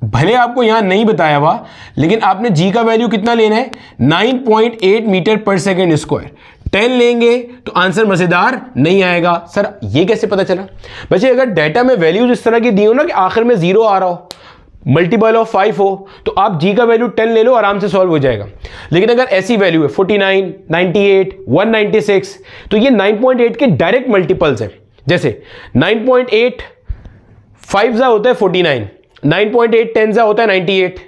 भले आपको यहां नहीं बताया हुआ लेकिन आपने जी का वैल्यू कितना लेना है, 9.8 मीटर पर सेकेंड स्क्वायर। 10 लेंगे तो आंसर मजेदार नहीं आएगा। सर ये कैसे पता चला? बच्चे अगर डाटा में वैल्यूज इस तरह की दी हो ना कि आखिर में 0 आ रहा हो, मल्टीपल ऑफ 5 हो, तो आप जी का वैल्यू 10 ले लो, आराम से सॉल्व हो जाएगा। लेकिन अगर ऐसी वैल्यू है 49, 98, 196, तो ये 9.8 के डायरेक्ट मल्टीपल्स हैं। जैसे 9.8 5 जा होता है 49, 9.8 10 जा होता है 98।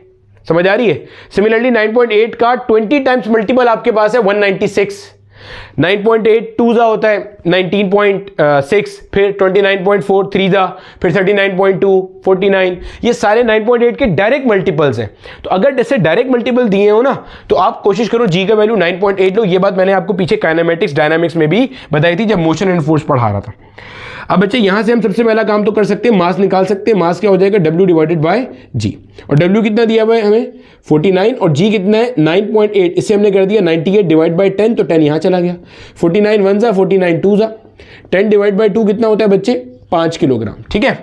समझ आ रही है? सिमिलरली 9.8 का 20 टाइम्स मल्टीपल आपके पास है 196। 9.8 2 जा होता है 19.6, फिर 29.4 3 जा, फिर 39.2 49। ये सारे 9.8 के डायरेक्ट मल्टीपल्स हैं। तो अगर जैसे डायरेक्ट मल्टीपल दिए हो ना तो आप कोशिश करो जी का वैल्यू 9.8 लो। ये बात मैंने आपको पीछे काइनेमेटिक्स डायनामिक्स में भी बताई थी जब मोशन एंड फोर्स पढ़ा रहा था। अब बच्चे यहां से हम सबसे पहला काम तो कर सकते हैं, मास निकाल सकते हैं। मास क्या हो जाएगा, W डिवाइडेड बाय G, और W कितना दिया हुआ है हमें 49 और G कितना है 9.8, इससे हमने कर दिया 98 डिवाइड बाय 10, तो 10 यहां चला गया। 49 1 जा, 49 2 जा, 10 डिवाइड बाय 2 कितना होता है बच्चे 5 किलोग्राम। ठीक है,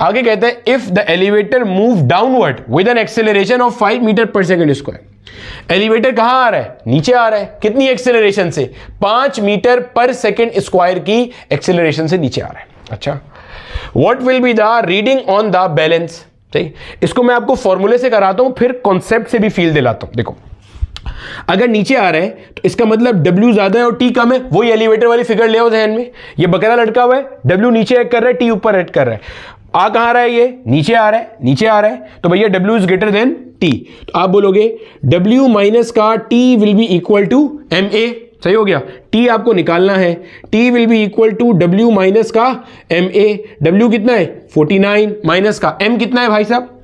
आगे कहते हैं if the elevator move downward with an acceleration of 5 metre per second square. Elevator कहां आ रहा है, नीचे आ रहा है, कितनी एक्सेलरेशन से, 5 मीटर पर सेकेंड स्क्वायर की एक्सेलरेशन से नीचे आ रहा है। अच्छा, what will be the reading on the balance. सही, इसको मैं आपको फॉर्मूले से कराता हूं, फिर कॉन्सेप्ट से भी फील दिलाता हूं। देखो, अगर नीचे आ रहा है तो इसका मतलब W ज्यादा है और T कम है। वही एलिवेटर वाली फिगर ले आओ ध्यान में, ये बकरा लटका हुआ है, W नीचे एक्ट कर रहा है, T ऊपर एक्ट कर रहा है। आ कहां रहा है, ये नीचे आ रहा है, नीचे आ रहा है, तो भैया W is greater than T, तो आप बोलोगे W माइनस का T will be equal to MA। सही हो गया, T आपको निकालना है, T will be equal to W minus का MA। W कितना है 49 माइनस का M कितना है भाई साहब,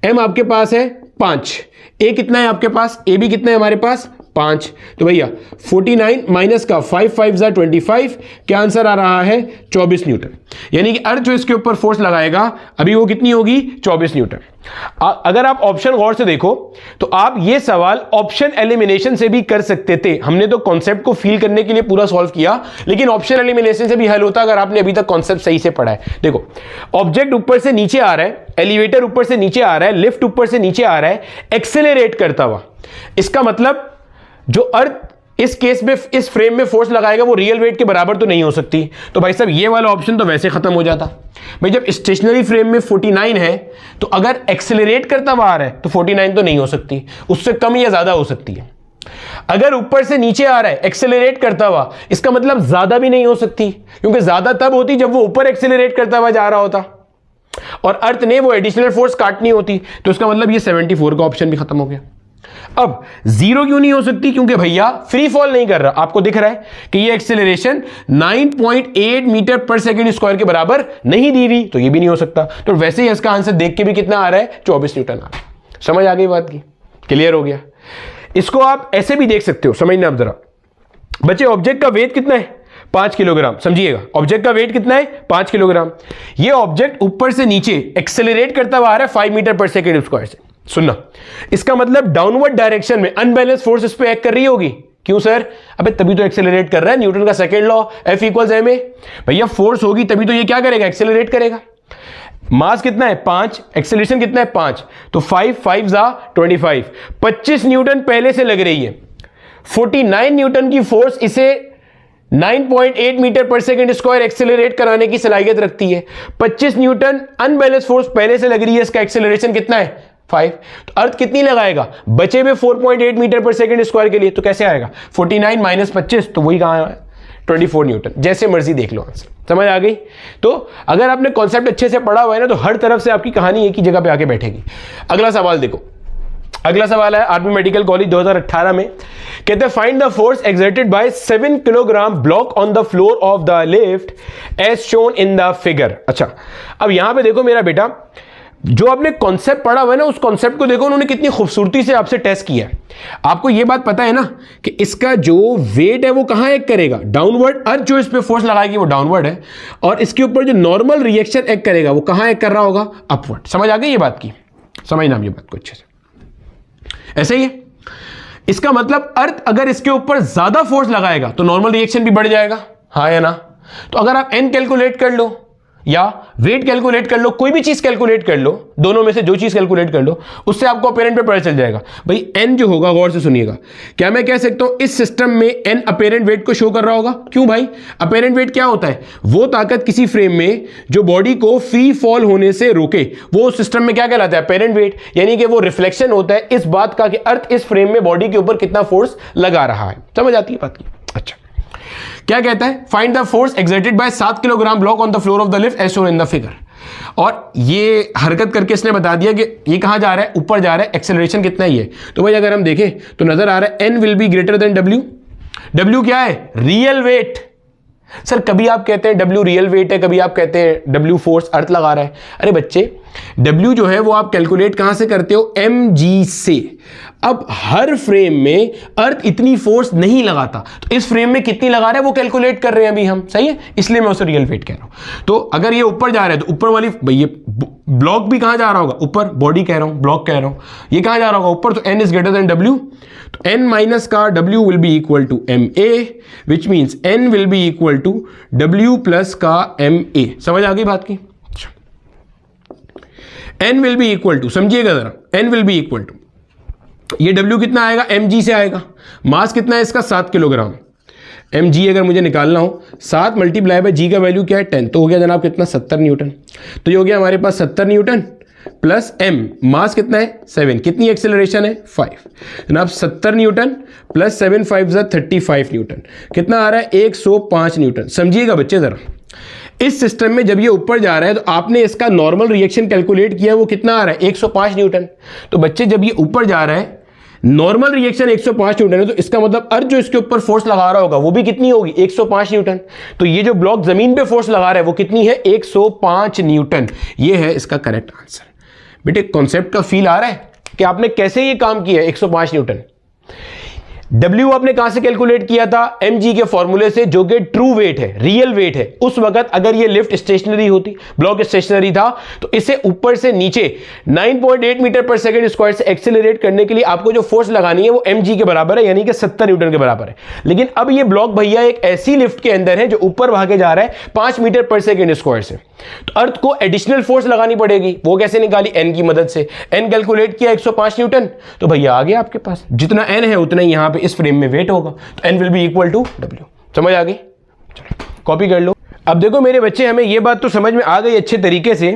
M आपके पास है 5, A कितना है आपके पास, A भी कितना है हमारे पास 5, तो भैया 49 माइनस का 5 5 जा 25, क्या आंसर आ रहा है 24 न्यूटन। यानी कि अर्थ जो इसके ऊपर फोर्स लगाएगा अभी वो कितनी होगी 24 न्यूटन। अगर आप ऑप्शन गौर से देखो तो आप ये सवाल ऑप्शन एलिमिनेशन से भी कर सकते थे। हमने तो कॉन्सेप्ट को फील करने के लिए पूरा सॉल्व किया, लेकिन ऑप्शन एलिमिनेशन से भी हल होता अगर आपने अभी तक कॉन्सेप्ट सही से पढ़ा है। देखो, ऑब्जेक्ट ऊपर से नीचे आ रहा है, एलिवेटर ऊपर से नीचे आ रहा है, लिफ्ट ऊपर से नीचे आ रहा है, एक्सेलरेट करता हुआ। इसका मतलब जो अर्थ इस केस में इस फ्रेम में फोर्स लगाएगा वो रियल वेट के बराबर तो नहीं हो सकती। तो भाई साहब ये वाला ऑप्शन तो वैसे खत्म हो जाता। भाई जब स्टेशनरी फ्रेम में 49 है तो अगर एक्सेलरेट करता हुआ आ रहा है तो 49 तो नहीं हो सकती, उससे कम या ज्यादा हो सकती है। अगर ऊपर से नीचे आ रहा है एक्सेलरेट करता हुआ, इसका मतलब ज्यादा भी नहीं हो सकती, क्योंकि ज्यादा तब होती जब वो ऊपर एक्सेलरेट करता हुआ जा रहा होता और अर्थ ने वो एडिशनल फोर्स काटनी होती। तो इसका मतलब ये 74 का ऑप्शन भी खत्म हो गया। अब जीरो क्यों नहीं हो सकती, क्योंकि भैया फ्री फॉल नहीं कर रहा। आपको दिख रहा है कि ये एक्सेलरेशन 9.8 मीटर पर सेकंड स्क्वायर के बराबर नहीं दी हुई, तो ये भी नहीं हो सकता। तो वैसे ही इसका आंसर देख के भी कितना आ रहा है 24 न्यूटन आ रहा है। समझ आ गई बात की, क्लियर हो गया। इसको आप ऐसे भी देख सकते हो, समझना आप जरा बच्चे। ऑब्जेक्ट का वेट कितना है 5 किलोग्राम, समझिएगा ऑब्जेक्ट का वेट कितना है 5 किलोग्राम। ये ऑब्जेक्ट ऊपर से नीचे एक्सेलरेट करता हुआ आ रहा है 5 मीटर पर सेकंड स्क्वायर से। सुनना, इसका मतलब डाउनवर्ड डायरेक्शन में अनबैलेंस फोर्स इस पे एक्ट कर रही होगी। क्यों सर, अबे तभी तो एक्सेलरेट कर रहा है, न्यूटन का second law F equals ma। भैया फोर्स होगी तभी तो ये क्या करेगा, एक्सेलरेट करेगा। मास कितना है 5, एक्सेलरेशन कितना है 5, तो 5 5 जा 25, 25 न्यूटन पहले से लग रही है। 49 न्यूटन की फोर्स इसे 9.8 मीटर पर सेकंड स्क्वायर एक्सेलरेट कराने की सलाहियत रखती है। 25 न्यूटन अनबैलेंस फोर्स पहले से लग रही है, इसका एक्सेलरेशन कितना है 5, तो अर्थ कितनी लगाएगा बचे में 4.8 मीटर पर सेकंड स्क्वायर के लिए, तो कैसे आएगा 49 माइनस 25, तो वही कहां है 24 न्यूटन। जैसे मर्जी देख लो आंसर, समझ आ गई। तो अगर आपने कॉन्सेप्ट अच्छे से पढ़ा हुआ है ना तो हर तरफ से आपकी कहानी एक ही जगह पे आके बैठेगी। अगला सवाल देखो, अगला सवाल है आर्मी मेडिकल कॉलेज 2018 में, कहते हैं find the force exerted by 7 kilogram block on the floor of the lift as shown in the figure. अच्छा, अब यहां पे देखो मेरा बेटा, जो आपने कॉन्सेप्ट पढ़ा हुआ है ना उस कॉन्सेप्ट को देखो, उन्होंने कितनी खूबसूरती से आपसे टेस्ट किया है। आपको यह बात पता है ना कि इसका जो वेट है वो कहां एक्ट करेगा, डाउनवर्ड। अर्थ जो इस पे फोर्स लगाएगी वो डाउनवर्ड है, और इसके ऊपर जो नॉर्मल रिएक्शन एक्ट करेगा वो कहां एक्ट कर रहा होगा, अपवर्ड। समझ आ गई ये बात की, समझना ये बात को अच्छे से। ऐसे ही है, इसका मतलब अर्थ अगर इसके ऊपर ज्यादा फोर्स लगाएगा तो नॉर्मल रिएक्शन भी बढ़ जाएगा, हाँ या ना। तो अगर आप n कैलकुलेट कर लो या वेट कैलकुलेट कर लो, कोई भी चीज कैलकुलेट कर लो, दोनों में से जो चीज कैलकुलेट कर लो, उससे आपको अपेरेंट पे पता चल जाएगा। भाई n जो होगा, गौर से सुनिएगा, क्या मैं कह सकता हूं इस सिस्टम में n अपेरेंट वेट को शो कर रहा होगा। क्यों भाई, अपेरेंट वेट क्या होता है, वो ताकत किसी फ्रेम में जो बॉडी को फ्री फॉल होने से रोके, वो उस सिस्टम में क्या कहलाता है, अपेरेंट वेट। यानी कि वो रिफ्लेक्शन होता है इस बात का कि अर्थ इस फ्रेम में बॉडी के ऊपर कितना फोर्स लगा रहा है। समझ आती है बात की। अच्छा, क्या कहता है, find the force exerted by 7 kilogram block on the floor of the lift as shown in the figure. और ये हरकत करके इसने बता दिया कि ये कहां जा रहा है, ऊपर जा रहा है, एक्सेलरेशन कितना ही है। तो भाई अगर हम देखें तो नजर आ रहा है n will be greater than w। w क्या है, रियल वेट। सर कभी आप कहते हैं W रियल वेट है, कभी आप कहते हैं W फोर्स अर्थ लगा रहा है। अरे बच्चे, W जो है वो आप कैलकुलेट कहां से करते हो, mg से। अब हर फ्रेम में अर्थ इतनी फोर्स नहीं लगाता, तो इस फ्रेम में कितनी लगा रहा है वो कैलकुलेट कर रहे हैं अभी हम, सही है, इसलिए मैं उसे रियल वेट कह रहा हूं। तो अगर ये ऊपर जा रहा है तो ऊपर वाली, ये ब्लॉक भी कहां जा रहा होगा, ऊपर, बॉडी कह रहा हूं, ब्लॉक कह रहा हूं, ये कहां जा रहा होगा, ऊपर। तो n is greater than W, तो n माइनस का W will be equal to ma, which means n will be equal to W plus का ma। समझ आ गई बात की। n will be equal to, समझिएगा जरा, n will be equal to, ये W कितना आएगा, mg से आएगा। मास कितना है इसका 7 किलोग्राम, एम जी अगर मुझे निकालना हो, 7 मल्टीप्लाई बाय जी का वैल्यू क्या है 10, तो हो गया जनाब कितना 70 न्यूटन। तो ये हो गया हमारे पास 70 न्यूटन प्लस एम, मास कितना है 7, कितनी एक्सेलरेशन है 5 जनाब। 70 न्यूटन प्लस 7 5 35 न्यूटन, कितना आ रहा है 105 न्यूटन। समझिएगा बच्चे जरा, इस सिस्टम में जब ये ऊपर जा रहा है तो आपने इसका नॉर्मल रिएक्शन कैलकुलेट किया, वो कितना आ रहा है 105 न्यूटन। तो बच्चे जब ये ऊपर जा रहा है, नॉर्मल रिएक्शन 105 न्यूटन है, तो इसका मतलब अर्थ जो इसके ऊपर फोर्स लगा रहा होगा वो भी कितनी होगी 105 न्यूटन। तो ये जो ब्लॉक जमीन पे फोर्स लगा रहा है वो कितनी है 105 न्यूटन। ये है इसका करेक्ट आंसर। बेटे कॉन्सेप्ट का फील आ रहा है कि आपने कैसे ये काम किया है 105 न्यूटन। W आपने कहां से कैलकुलेट किया था, mg के फॉर्मूले से, जो कि ट्रू वेट है, रियल वेट है। उस वक्त अगर ये लिफ्ट स्टेशनरी होती, ब्लॉक स्टेशनरी था, तो इसे ऊपर से नीचे 9.8 मीटर पर सेकंड स्क्वायर से एक्सेलरेट करने के लिए आपको जो फोर्स लगानी है वो mg के बराबर है, यानी कि 70 न्यूटन के बराबर है। लेकिन अब ये ब्लॉक भैया एक ऐसी लिफ्ट के अंदर है जो ऊपर भागे जा रहा है 5 मीटर पर सेकंड स्क्वायर से, तो अर्थ को एडिशनल फोर्स लगानी पड़ेगी। वो कैसे निकाली, n की मदद से। n कैलकुलेट किया 105 न्यूटन, तो भैया आ गया आपके पास, जितना n है उतना ही यहां पे इस फ्रेम में वेट होगा, तो n will be equal to W। समझ आ गई, चलो कॉपी कर लो। अब देखो मेरे बच्चे, हमें ये बात तो समझ में आ गई अच्छे तरीके से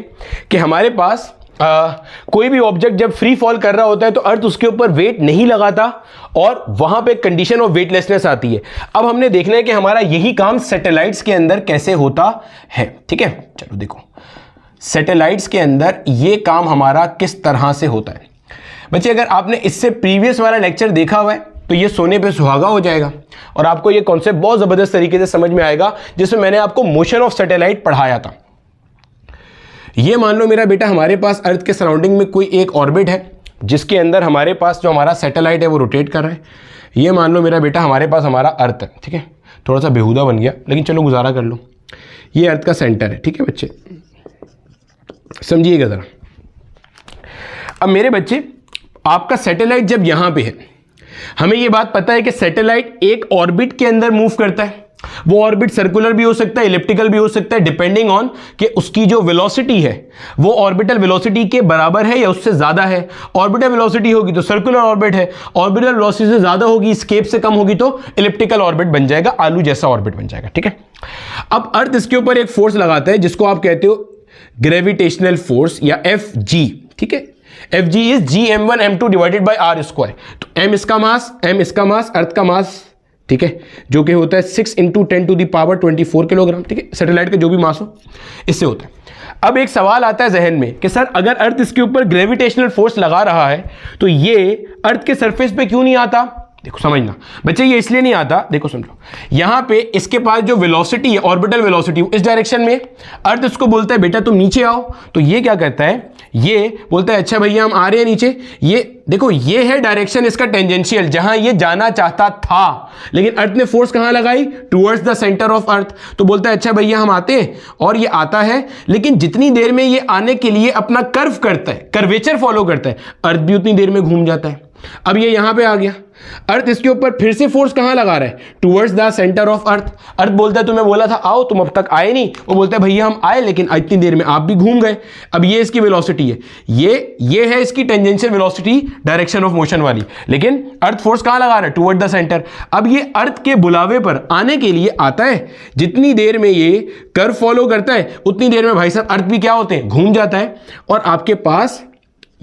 कि हमारे पास कोई भी ऑब्जेक्ट जब फ्री फॉल कर रहा होता है तो अर्थ उसके ऊपर वेट नहीं लगाता और वहां पे कंडीशन ऑफ वेटलेसनेस आती है। अब हमने देखना है कि हमारा यही काम सैटेलाइट्स के अंदर कैसे होता है। ठीक है, चलो देखो सैटेलाइट्स के अंदर ये काम हमारा किस तरह से होता है। बच्चे अगर आपने इससे प्रीवियस वाला लेक्चर देखा हुआ है तो ये सोने पे सुहागा हो जाएगा और आपको ये कॉन्सेप्ट बहुत जबरदस्त तरीके से समझ में आएगा, जिसमें मैंने आपको मोशन ऑफ सैटेलाइट पढ़ाया था। ये मान लो मेरा बेटा हमारे पास अर्थ के सराउंडिंग में कोई एक ऑर्बिट है जिसके अंदर हमारे पास जो हमारा सैटेलाइट है वो रोटेट कर रहा है। ये मान लो मेरा बेटा हमारे पास हमारा अर्थ है। ठीक है, थोड़ा सा बेहुदा बन गया लेकिन चलो गुजारा कर लो। ये अर्थ का सेंटर है। ठीक है बच्चे, समझिएगा जरा। अब मेरे बच्चे, आपका सैटेलाइट जब यहां पे है, हमें यह बात पता है कि सैटेलाइट एक ऑर्बिट के अंदर मूव करता है। वो ऑर्बिट सर्कुलर भी हो सकता है, इलिप्टिकल भी हो सकता है, डिपेंडिंग ऑन कि उसकी जो वेलोसिटी है वो ऑर्बिटल वेलोसिटी के बराबर है या उससे ज्यादा है। ऑर्बिटल वेलोसिटी होगी तो सर्कुलर ऑर्बिट है, ऑर्बिटल वेलोसिटी से ज्यादा होगी, स्केप से कम होगी तो इलिप्टिकल ऑर्बिट बन जाएगा, आलू जैसा ऑर्बिट बन जाएगा। ठीक है, अब अर्थ इसके ऊपर एक फोर्स लगाता है जिसको आप कहते हो ग्रेविटेशनल फोर्स या Fg। ठीक है, Fg is Gm1 m2 divided by r square. तो m इसका मास, अर्थ का मास, ठीक है, जो कि होता है 6 × 10⁻24 किलोग्राम। ठीक है, सैटेलाइट का जो भी मास हो इससे होता है। अब एक सवाल आता है जहन में कि सर अगर अर्थ इसके ऊपर ग्रेविटेशनल फोर्स लगा रहा है तो ये अर्थ के सरफेस पे क्यों नहीं आता। देखो समझना बच्चे, ये इसलिए नहीं आता, देखो समझो, यहां पे इसके पास जो वेलोसिटी है, ऑर्बिटल वेलोसिटी, इस डायरेक्शन में, अर्थ इसको बोलता है बेटा तुम नीचे आओ, तो ये क्या कहता है, ये बोलता है अच्छा भैया हम आ रहे हैं नीचे। ये देखो ये है डायरेक्शन इसका टेंजेंशियल, जहां ये जाना चाहता था, लेकिन अर्थ ने फोर्स कहां लगाई, टुवर्ड्स द सेंटर ऑफ अर्थ। तो बोलता है अच्छा भैया हम आते हैं, और ये आता है, लेकिन जितनी देर में ये आने के लिए अपना कर्व करता है, कर्वेचर फॉलो करता है, अर्थ भी उतनी देर में घूम जाता है। अब ये यहां पे आ गया, अर्थ इसके ऊपर फिर से फोर्स कहां लगा रहा है, towards the centre of earth. Earth बोलता है तुम्हें बोला था आओ, तुम अब तक आए नहीं। वो बोलता है भैया हम आए लेकिन इतनी देर में आप भी घूम गए। अब ये इसकी वेलोसिटी है, ये है इसकी tangential velocity direction of motion वाली, लेकिन अर्थ फोर्स कहां लगा रहा है, टुवर्ड द सेंटर। अब ये अर्थ के बुलावे पर आने के लिए आता है, जितनी देर में ये कर्व फॉलो करता है उतनी देर में भाई साहब अर्थ भी क्या होते हैं, घूम जाता है, और आपके पास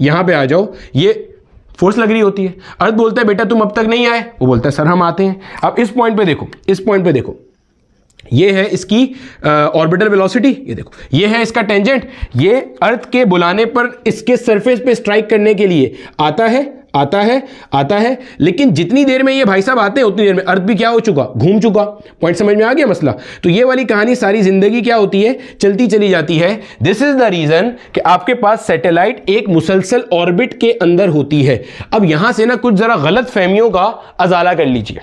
यहां पे आ जाओ, ये फोर्स लग रही होती है। अर्थ बोलता है बेटा तुम अब तक नहीं आए, वो बोलता है सर हम आते हैं। अब इस पॉइंट पे देखो, इस पॉइंट पे देखो, ये है इसकी ऑर्बिटल वेलोसिटी, ये देखो ये है इसका टेंजेंट, ये अर्थ के बुलाने पर इसके सरफेस पे स्ट्राइक करने के लिए आता है, लेकिन जितनी देर में ये भाई साहब आते हैं उतनी देर में अर्थ भी क्या हो चुका, घूम चुका। पॉइंट समझ में आ गया मसला। तो ये वाली कहानी सारी जिंदगी क्या होती है, चलती चली जाती है। दिस इज द रीजन कि आपके पास सैटेलाइट एक मुसलसल ऑर्बिट के अंदर होती है। अब यहां से ना कुछ जरा गलत फहमियों का अजाला कर लीजिए।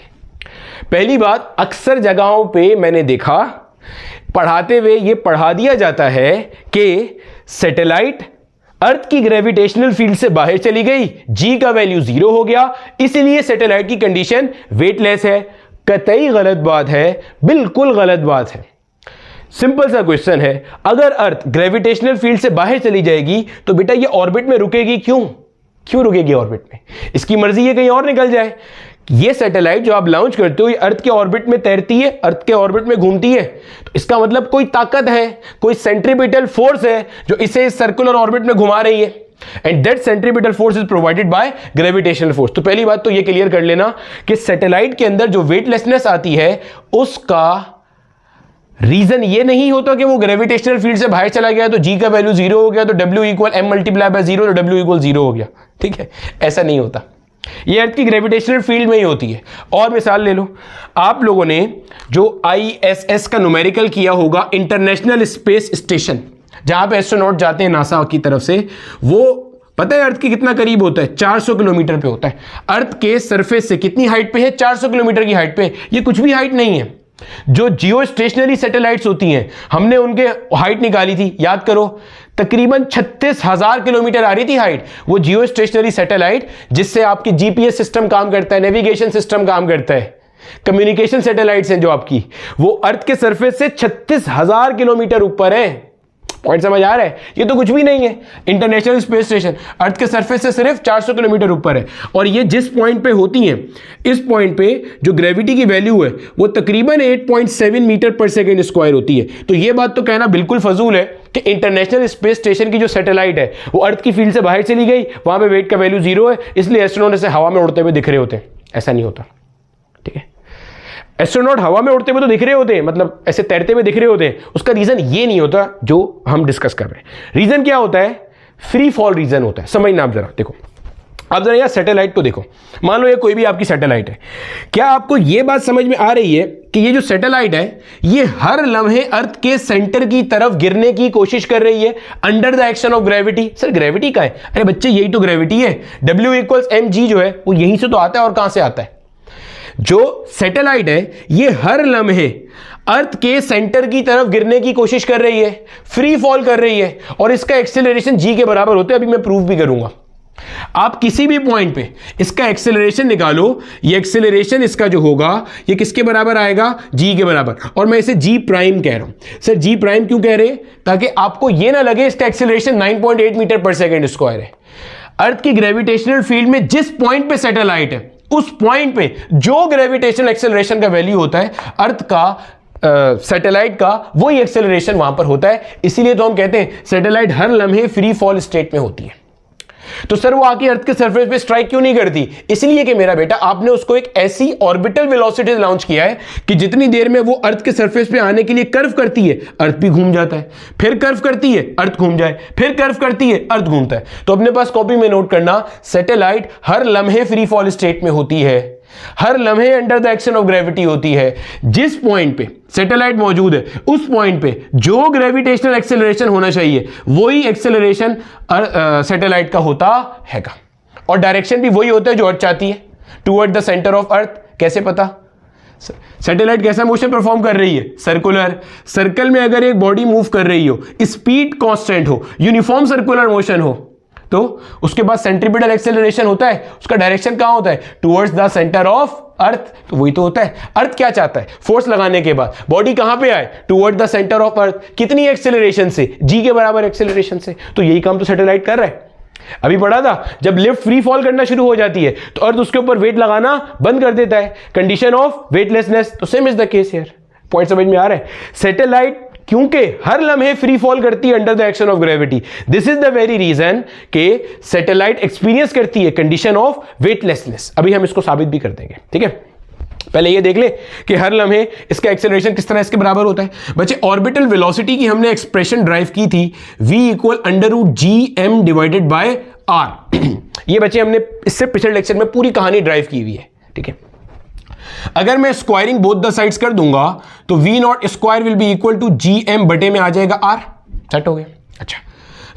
पहली बात, अक्सर जगहों पे मैंने देखा पढ़ाते हुए ये पढ़ा दिया जाता है कि सैटेलाइट अर्थ की ग्रेविटेशनल फील्ड से बाहर चली गई, जी का वैल्यू 0 हो गया, इसलिए सैटेलाइट की कंडीशन वेटलेस है। कतई गलत बात है, बिल्कुल गलत बात है। सिंपल सा क्वेश्चन है, अगर अर्थ ग्रेविटेशनल फील्ड से बाहर चली जाएगी तो बेटा ये ऑर्बिट में रुकेगी क्यों रुकेगी ऑर्बिट में? इसकी मर्जी है कहीं और निकल जाए। ये सैटेलाइट जो आप लॉन्च करते हो ये अर्थ के ऑर्बिट में तैरती है, अर्थ के ऑर्बिट में घूमती है, तो इसका मतलब कोई ताकत है, कोई सेंट्रीपिटल फोर्स है जो इसे सर्कुलर ऑर्बिट में घुमा रही है, and that centripetal force is provided by gravitational force. तो पहली बात तो ये क्लियर कर लेना कि सैटेलाइट के अंदर जो वेटलेसनेस आती है उसका रीजन ये नहीं होता कि वो ग्रेविटेशनल फील्ड से बाहर चला गया तो जी का वैल्यू 0 हो गया, तो W equal M multiply by 0, तो W इक्वल 0 हो गया। ठीक है, ऐसा नहीं होता, ये अर्थ की ग्रेविटेशनल फील्ड में ही होती है। और मिसाल ले लो, आप लोगों ने जो ISS का न्यूमेरिकल किया होगा, इंटरनेशनल स्पेस स्टेशन, जहां पे एस्ट्रोनॉट जाते हैं नासा की तरफ से, वो पता है अर्थ के कितना करीब होता है? 400 किलोमीटर पे होता है। अर्थ के सरफेस से कितनी हाइट पे है? 400 किलोमीटर की हाइट पे। ये कुछ भी हाइट नहीं है। जो जियो स्टेशनरी सैटेलाइट्स होती हैं, हमने उनके हाइट निकाली थी, याद करो, तकरीबन 36,000 किलोमीटर आ रही थी हाइट। वो जियो स्टेशनरी सैटेलाइट जिससे आपकी जीपीएस सिस्टम काम करता है, नेविगेशन सिस्टम काम करता है, कम्युनिकेशन सैटेलाइट्स हैं जो आपकी, वो अर्थ के सरफेस से 36,000 किलोमीटर ऊपर है। पॉइंट समझ आ रहा है? ये तो कुछ भी नहीं है। इंटरनेशनल स्पेस स्टेशन अर्थ के सरफेस से सिर्फ 400 किलोमीटर ऊपर है, और ये जिस पॉइंट पे होती हैं, इस पॉइंट पे जो ग्रेविटी की वैल्यू है वो तकरीबन 8.7 मीटर पर सेकेंड स्क्वायर होती है। तो ये बात तो कहना बिल्कुल फजूल है कि इंटरनेशनल स्पेस स्टेशन की जो सैटेलाइट है वो अर्थ की फील्ड से बाहर चली गई, वहां पे वेट का वैल्यू 0 है, इसलिए एस्ट्रोनॉट ऐसे हवा में उड़ते हुए दिख रहे होते हैं। ऐसा नहीं होता। ठीक है, एस्ट्रोनॉट हवा में उड़ते हुए तो दिख रहे होते हैं, मतलब ऐसे तैरते हुए दिख रहे होते हैं, उसका रीजन ये नहीं होता जो हम डिस्कस कर रहे हैं। रीजन क्या होता है? फ्री फॉल रीजन होता है। समझना आप जरा, देखो आप जरा यार सैटेलाइट को देखो, मान लो ये कोई भी आपकी सैटेलाइट है, क्या आपको ये बात समझ में आ रही है कि ये जो सैटेलाइट है ये हर लम्हे अर्थ के सेंटर की तरफ गिरने की कोशिश कर रही है under the action of gravity? Sir gravity का है? अरे बच्चे यही तो ग्रेविटी है। W इक्वल्स mg जो है वो यहीं से तो आता है, और कहां से आता है? जो सैटेलाइट है ये हर लम्हे अर्थ के सेंटर की तरफ गिरने की कोशिश कर रही है, फ्री फॉल कर रही है, और इसका एक्सेलरेशन g के बराबर होता है। अभी मैं प्रूफ भी करूंगा। आप किसी भी पॉइंट पे इसका एक्सेलरेशन निकालो, ये एक्सेलरेशन इसका जो होगा ये किसके बराबर आएगा? g के बराबर। और मैं इसे g प्राइम कह रहा हूं। सर g प्राइम क्यों कह रहे हैं? ताकि आपको यह ना लगे इसका acceleration 9.8 metre per second square है। अर्थ की ग्रेविटेशनल फील्ड में जिस पॉइंट पे सैटेलाइट है उस पॉइंट पे जो ग्रेविटेशनल एक्सेलरेशन का वैल्यू होता है अर्थ का, सैटेलाइट का, वही एक्सेलरेशन वहां पर होता है। इसीलिए तो हम कहते हैं सैटेलाइट हर लम्हे फ्री फॉल स्टेट में होती है। तो सर वो आके अर्थ के सरफेस पे स्ट्राइक क्यों नहीं करती? इसलिए कि मेरा बेटा आपने उसको एक ऐसी ऑर्बिटल वेलोसिटी लॉन्च किया है कि जितनी देर में वो अर्थ के सरफेस पे आने के लिए कर्व करती है अर्थ भी घूम जाता है, फिर कर्व करती है अर्थ घूम जाए, फिर कर्व करती है अर्थ घूमता है। तो अपने पास कॉपी में नोट करना, सैटेलाइट हर लम्हे फ्री फॉल स्टेट में होती है, हर लम्हे under the action of gravity होती है। जिस पॉइंट पे सैटेलाइट मौजूद है उस पॉइंट पे जो ग्रेविटेशनल एक्सेलरेशन होना चाहिए वही एक्सेलरेशन सैटेलाइट का होता हैगा, और डायरेक्शन भी वही होता है जो अर्थ चाहती है, टुवर्ड द सेंटर ऑफ अर्थ। कैसे पता? सैटेलाइट कैसा मोशन परफॉर्म कर रही है? सर्कुलर। सर्कल में अगर एक बॉडी मूव कर रही हो, स्पीड कांस्टेंट हो, यूनिफॉर्म सर्कुलर मोशन हो, तो उसके बाद सेंट्रीपिटल एक्सेलरेशन होता है, उसका डायरेक्शन कहां होता है? टुवर्ड्स द सेंटर ऑफ अर्थ। तो वही तो होता है। अर्थ क्या चाहता है? फोर्स लगाने के बाद बॉडी कहां पे आए? टुवर्ड द सेंटर ऑफ अर्थ। कितनी एक्सेलरेशन से? g के बराबर एक्सेलरेशन से। तो यही काम तो सैटेलाइट कर रहा है। अभी पढ़ा था, जब लिफ्ट फ्री फॉल करना शुरू हो जाती है तो अर्थ उसके ऊपर वेट लगाना बंद कर देता है, कंडीशन ऑफ वेटलेसनेस। तो same is the case here. Point समझ में आ रहा है? सैटेलाइट क्योंकि हर लम्हे फ्री फॉल करती है under the action of gravity, this is the very reason कि सैटेलाइट एक्सपीरियंस करती है कंडीशन ऑफ वेटलेसनेस। अभी हम इसको साबित भी कर देंगे। ठीक है, पहले ये देख ले कि हर लम्हे इसका एक्सेलरेशन किस तरह इसके बराबर होता है। बच्चे ऑर्बिटल वेलोसिटी की हमने एक्सप्रेशन ड्राइव की थी, v equal √gm divided by r। ये बच्चे हमने इससे पिछले लेक्चर में पूरी कहानी ड्राइव की हुई है। ठीक है, अगर मैं स्क्वायरिंग बोथ द साइड्स कर दूंगा तो v not square will be equal to gm बटे में आ जाएगा r। सेट हो गया। अच्छा,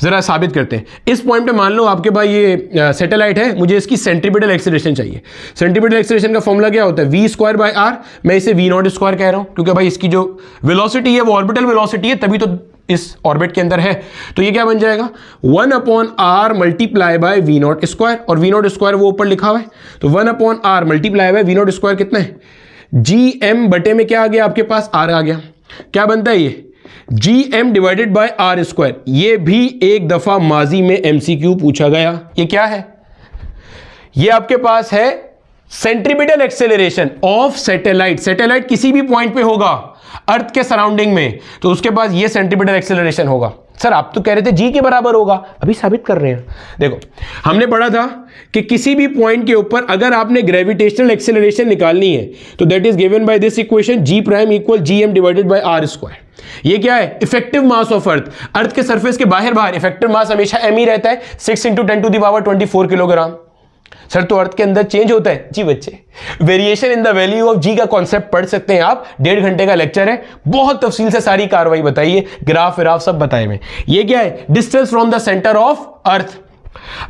जरा साबित करते हैं। इस पॉइंट पे मान लो आपके पास ये सैटेलाइट है, मुझे इसकी सेंट्रीपिटल एक्सेलरेशन चाहिए। सेंट्रीपिटल एक्सेलरेशन का फॉर्मूला क्या होता है? v square by r। मैं इसे v नॉट स्क्वायर कह रहा हूं क्योंकि भाई इसकी जो वेलोसिटी है वो ऑर्बिटल वेलोसिटी है, तभी तो इस ऑर्बिट के अंदर है। तो ये क्या बन जाएगा? 1/r multiply by v not square, और v नॉट स्क्वायर वो ऊपर लिखा हुआ है, तो 1/r multiply by v not square कितना है? gm बटे में क्या आ गया आपके पास? r आ गया। क्या बनता है ये? gm divided by r square. ये भी एक दफा माजी में MCQ पूछा गया। ये क्या है? ये आपके पास है centripetal acceleration of satellite, satellite किसी भी पॉइंट पे होगा अर्थ के सराउंडिंग में, तो उसके पास ये सेंट्रीपिटल एक्सेलरेशन होगा। सर आप तो कह रहे थे जी के बराबर होगा, अभी साबित कर रहे हैं। देखो हमने पढ़ा था कि किसी भी पॉइंट के ऊपर अगर आपने ग्रेविटेशनल एक्सेलरेशन निकालनी है तो that is given by this equation, G prime equal G M divided by R square. ये क्या है? इफेक्टिव मास ऑफ अर्थ, अर्थ के सरफेस के बाहर इफेक्टिव मास हमेशा एम ही रहता है, 6 × 10⁻24 किलोग्राम। सर तो अर्थ के अंदर चेंज होता है? जी बच्चे, variation in the value of g का कॉन्सेप्ट पढ़ सकते हैं आप, 1.5 घंटे का लेक्चर है, बहुत तफसील से सारी कार्रवाई बताइए, ग्राफ विराफ सब बताए में। ये क्या है? Distance from the centre of अर्थ।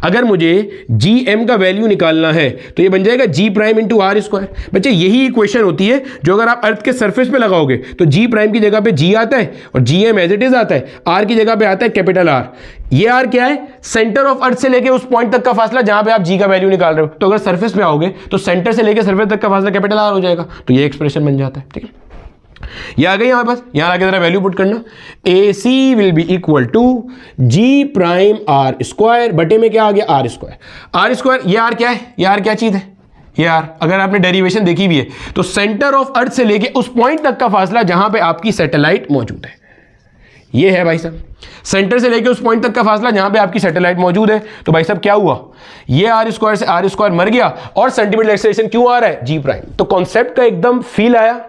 अगर मुझे जी एम का वैल्यू निकालना है तो ये बन जाएगा जी प्राइम इंटू आर स्क्वायर। बच्चे यही इक्वेशन होती है जो अगर आप अर्थ के सरफेस पे लगाओगे तो जी प्राइम की जगह पे जी आता है और G M as it is आता है, आर की जगह पे आता है कैपिटल आर। ये आर क्या है? सेंटर ऑफ अर्थ से लेके उस पॉइंट तक का फासला जहां पे आप जी का वैल्यू निकाल रहे हो। तो अगर सरफेस पे आओगे तो सेंटर से लेके सरफेस तक का फासला कैपिटल आर हो जाएगा, तो ये एक्सप्रेशन बन जाता है। ठीक है, ये आ गई हमारे पास, यहां आके जरा वैल्यू पुट करना, a c will be equal to g prime R square बटे में क्या आ गया? R square. आर स्क्वायर, ये आर क्या है? ये आर क्या चीज है? ये आर अगर आपने डेरिवेशन देखी भी है तो सेंटर ऑफ अर्थ से लेके उस पॉइंट तक का फासला जहां पे आपकी सैटेलाइट मौजूद है, ये है भाई साहब, सेंटर से लेके उस पॉइंट तक का फासला जहां पे आपकी सैटेलाइट मौजूद है। तो भाई साहब क्या हुआ? ये आर स्क्वायर से आर स्क्वायर मर गया और सेंटीमीटर एक्सेलरेशन क्यों आ रहा है? जी प्राइम। तो कॉन्सेप्ट का एकदम फील आया।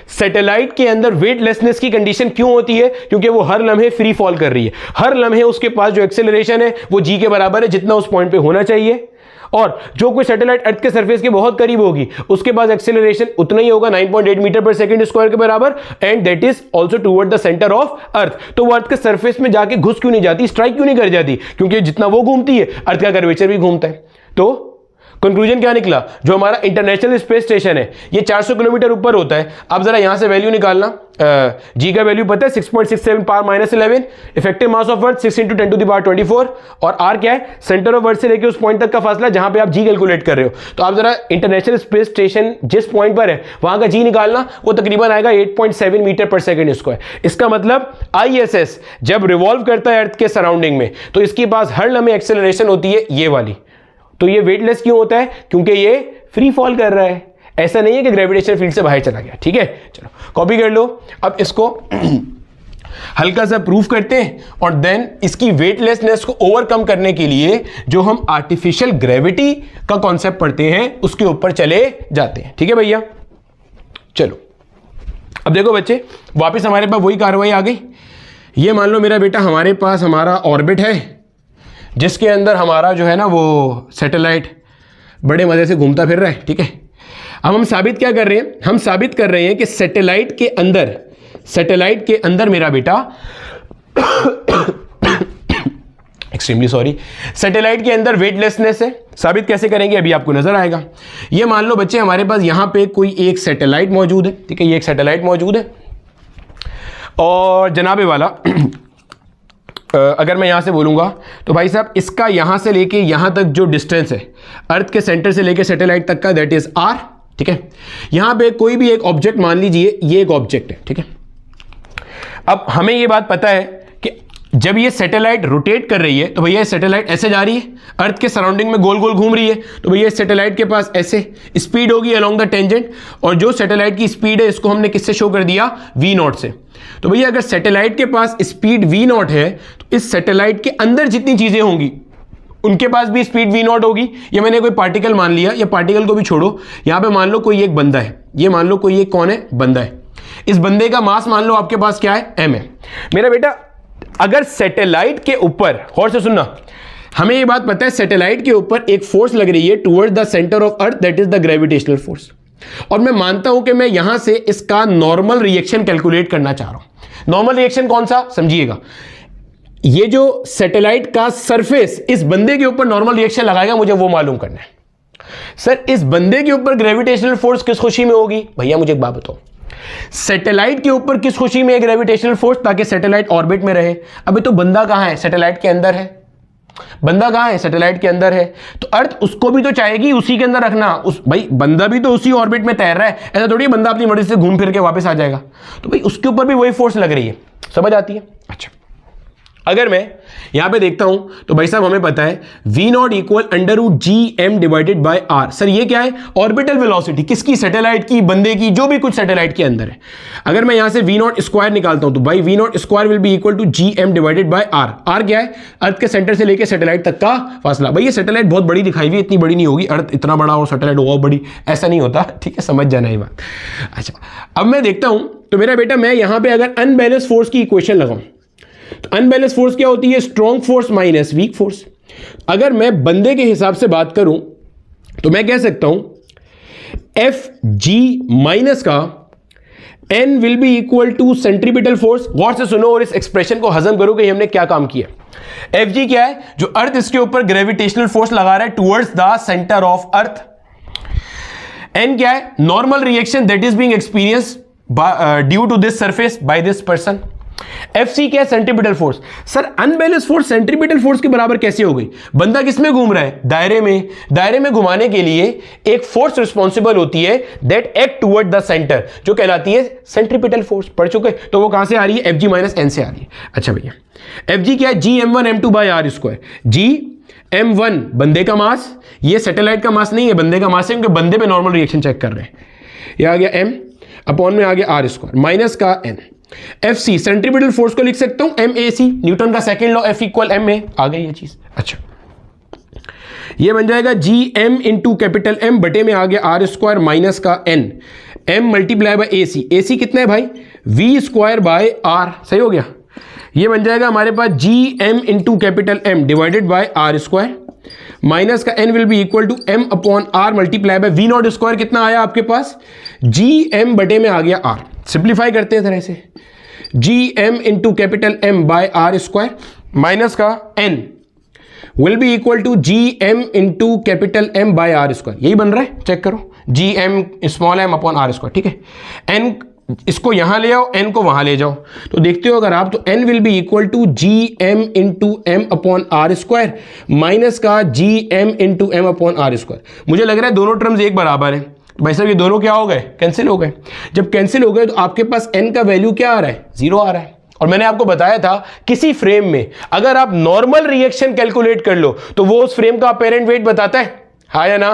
सैटेलाइट के अंदर वेटलेसनेस की कंडीशन क्यों होती है? क्योंकि वो हर लम्हे फ्री फॉल कर रही है, हर लम्हे उसके पास जो एक्सेलरेशन है वो जी के बराबर है जितना उस पॉइंट पे होना चाहिए, और जो कोई सैटेलाइट अर्थ के सरफेस के बहुत करीब होगी उसके पास एक्सेलरेशन उतना ही होगा, 9.8 मीटर पर सेकंड स्क्वायर के बराबर, and that is also toward the centre of अर्थ। तो वो अर्थ के सरफेस में जाके घुस क्यों नहीं जाती, स्ट्राइक क्यों नहीं कर जाती? क्योंकि जितना वो घूमती है अर्थ का कर्वेचर भी घूमता है। तो कंक्लूजन क्या निकला? जो हमारा इंटरनेशनल स्पेस स्टेशन है ये 400 किलोमीटर ऊपर होता है। अब जरा यहां से वैल्यू निकालना, जी का वैल्यू पता है 6.67 power -11, effective mass of earth 6 × 10⁻24, और आर क्या है? सेंटर ऑफ अर्थ से लेके उस पॉइंट तक का फासला जहां पे आप जी कैलकुलेट कर रहे हो। तो आप जरा इंटरनेशनल स्पेस स्टेशन जिस पॉइंट पर है वहां का जी निकालना, वो तकरीबन आएगा 8.7 मीटर पर सेकंड स्क्वायर। इसका मतलब ISS जब रिवॉल्व करता है अर्थ के सराउंडिंग में तो इसके पास हर लम्हे एक्सेलरेशन होती है ये वाली। तो ये वेटलेस क्यों होता है? क्योंकि ये फ्री फॉल कर रहा है, ऐसा नहीं है कि ग्रेविटेशनल फील्ड से बाहर चला गया। ठीक है, चलो कॉपी कर लो। अब इसको हल्का सा प्रूफ करते हैं और देन इसकी वेटलेसनेस को ओवरकम करने के लिए जो हम आर्टिफिशियल ग्रेविटी का कॉन्सेप्ट पढ़ते हैं उसके ऊपर चले जाते हैं। ठीक है भैया, चलो अब देखो बच्चे, वापस हमारे पास वही कार्रवाई आ गई। ये मान लो मेरा बेटा हमारे पास हमारा ऑर्बिट है जिसके अंदर हमारा जो है ना वो सैटेलाइट बड़े मजे से घूमता फिर रहा है। ठीक है, अब हम साबित क्या कर रहे हैं? हम साबित कर रहे हैं कि सैटेलाइट के अंदर मेरा बेटा एक्सट्रीमली सॉरी, सैटेलाइट के अंदर वेटलेसनेस है। साबित कैसे करेंगे अभी आपको नजर आएगा। ये मान लो बच्चे हमारे पास यहां पे कोई एक सैटेलाइट मौजूद है। ठीक है, ये एक सैटेलाइट मौजूद है और जनाबे वाला अगर मैं यहां से बोलूंगा तो भाई साहब इसका यहां से लेके यहां तक जो डिस्टेंस है अर्थ के सेंटर से लेके सैटेलाइट तक का, दैट इज आर। ठीक है, यहां पे कोई भी एक ऑब्जेक्ट मान लीजिए, ये एक ऑब्जेक्ट है। ठीक है, अब हमें ये बात पता है कि जब ये सैटेलाइट रोटेट कर रही है तो भैया सैटेलाइट ऐसे जा रही है, अर्थ के सराउंडिंग में गोल गोल घूम रही है, तो भैया सैटेलाइट के पास ऐसे स्पीड होगी अलोंग द टेंजेंट, और जो सैटेलाइट की स्पीड है इसको हमने किससे शो कर दिया? V0 से। तो भैया अगर सैटेलाइट के पास स्पीड V0 है तो इस सैटेलाइट के अंदर जितनी चीजें होंगी उनके पास भी स्पीड V0 होगी। ये मैंने कोई पार्टिकल मान लिया, या पार्टिकल को भी छोड़ो, यहां पे मान लो कोई एक बंदा है, ये मान लो कोई एक कौन है? बंदा है। इस बंदे का मास मान लो आपके पास क्या है? m है। मेरा बेटा अगर सैटेलाइट के ऊपर, गौर से सुनना, हमें ये बात पता है सैटेलाइट के ऊपर एक फोर्स लग रही है towards the centre of earth, that is the gravitational force, और मैं मानता हूं कि मैं यहां से इसका नॉर्मल रिएक्शन कैलकुलेट करना चाह रहा हूं। नॉर्मल रिएक्शन कौन सा? समझिएगा, ये जो सैटेलाइट का सरफेस इस बंदे के ऊपर नॉर्मल रिएक्शन लगाएगा, मुझे वो मालूम करना है। सर इस बंदे के ऊपर ग्रेविटेशनल फोर्स किस खुशी में होगी? भैया मुझे एक बात बताओ, सैटेलाइट के ऊपर किस खुशी में है ग्रेविटेशनल फोर्स? ताकि सैटेलाइट ऑर्बिट में रहे। अभी तो बंदा कहां है? सैटेलाइट के अंदर है। बंदा कहां है? सैटेलाइट के अंदर है। तो अर्थ उसको भी तो चाहेगी उसी के अंदर रखना। भाई बंदा भी तो उसी ऑर्बिट में तैर रहा है, ऐसा थोड़ी बंदा अपनी मर्जी से घूम फिर के वापस आ जाएगा। तो भाई उसके ऊपर भी वही फोर्स लग रही है। समझ आती है? अच्छा अगर मैं यहां पे देखता हूं तो भाई साहब हमें पता है v0 equal √gm divided by r। Sir ये क्या है? ऑर्बिटल वेलोसिटी, किसकी? सैटेलाइट की, बंदे की, जो भी कुछ सैटेलाइट के अंदर है। अगर मैं यहां से v0 स्क्वायर निकालता हूं तो भाई v0 square will be equal to gm divided by r। r क्या है? अर्थ के सेंटर से लेकर सैटेलाइट तक का फासला। भाई ये सैटेलाइट बहुत बड़ी दिखाई हुई, इतनी बड़ी नहीं होगी, अर्थ इतना बड़ा और सैटेलाइट बहुत बड़ी, ऐसा नहीं होता, ठीक है, समझ जाना ये बात। अच्छा, अब मैं देखता हूं तो मेरा बेटा मैं यहां पर अगर अनबैलेंस फोर्स की इक्वेशन लगाऊं तो अनबैलेंस फोर्स क्या होती है? Strong force minus weak force. अगर मैं बंदे के हिसाब से बात करूं तो मैं कह सकता हूं एफ जी माइनस का N will be equal to centripetal force. गौर से सुनो और इस एक्सप्रेशन को हजम करो कि हमने क्या काम किया। एफ जी क्या है? जो अर्थ इसके ऊपर ग्रेविटेशनल फोर्स लगा रहा है towards the centre of earth. N क्या है? Normal reaction that is being experience due to this surface by this person. F C क्या है? Centripetal force. Sir unbalance force centripetal force के बराबर कैसे हो गई? बंदा किसमें घूम रहा है? दायरे में। दायरे में घुमाने के लिए एक फोर्स रिस्पॉन्सिबल होती है that act toward the centre, जो कहलाती है सेंट्रीपिटल फोर्स। पढ़ चुके? तो वो कहां से आ रही है? एफ जी माइनस एन से आ रही है। अच्छा भैया, एफ जी क्या है? G M one M two by R square. G m1 बंदे का मास, ये सैटेलाइट का मास नहीं है, बंदे का मास है, क्योंकि बंदे पे नॉर्मल रिएक्शन चेक कर रहे हैं। ये आ गया m अपॉन में आ गया आर स्क्वायर माइनस का n। F C centripetal force को लिख सकता हूं एम ए सी, न्यूटन का second law, F equal M A. आ गई ये चीज। अच्छा, ये बन जाएगा G M into capital M बटे में आ गया आर स्क्वायर माइनस का N, M multiply by A C. A C कितना है भाई? V square by R. सही हो गया। ये बन जाएगा हमारे पास G M into capital M divided by R square minus का N will be equal to M upon R multiply by V naught square. कितना आया आपके पास? जी एम बटे में आ गया आर। सिंप्लीफाई करते हैं तरह से, G M into capital M by R square minus का N will be equal to G M into capital M by R square. यही बन रहा है, चेक करो, G M small M upon R square. ठीक है, एन इसको यहां ले आओ, एन को वहां ले जाओ, तो देखते हो अगर आप, तो N will be equal to G M into M upon R square minus का G M into M upon R square. मुझे लग रहा है दोनों टर्म्स एक बराबर है। भाई साहब ये दोनों क्या हो गए? कैंसिल हो गए। जब कैंसिल हो गए तो आपके पास n का वैल्यू क्या आ रहा है? 0 आ रहा है। और मैंने आपको बताया था किसी फ्रेम में अगर आप नॉर्मल रिएक्शन कैलकुलेट कर लो तो वो उस फ्रेम का अपेरेंट वेट बताता है, हाँ या ना?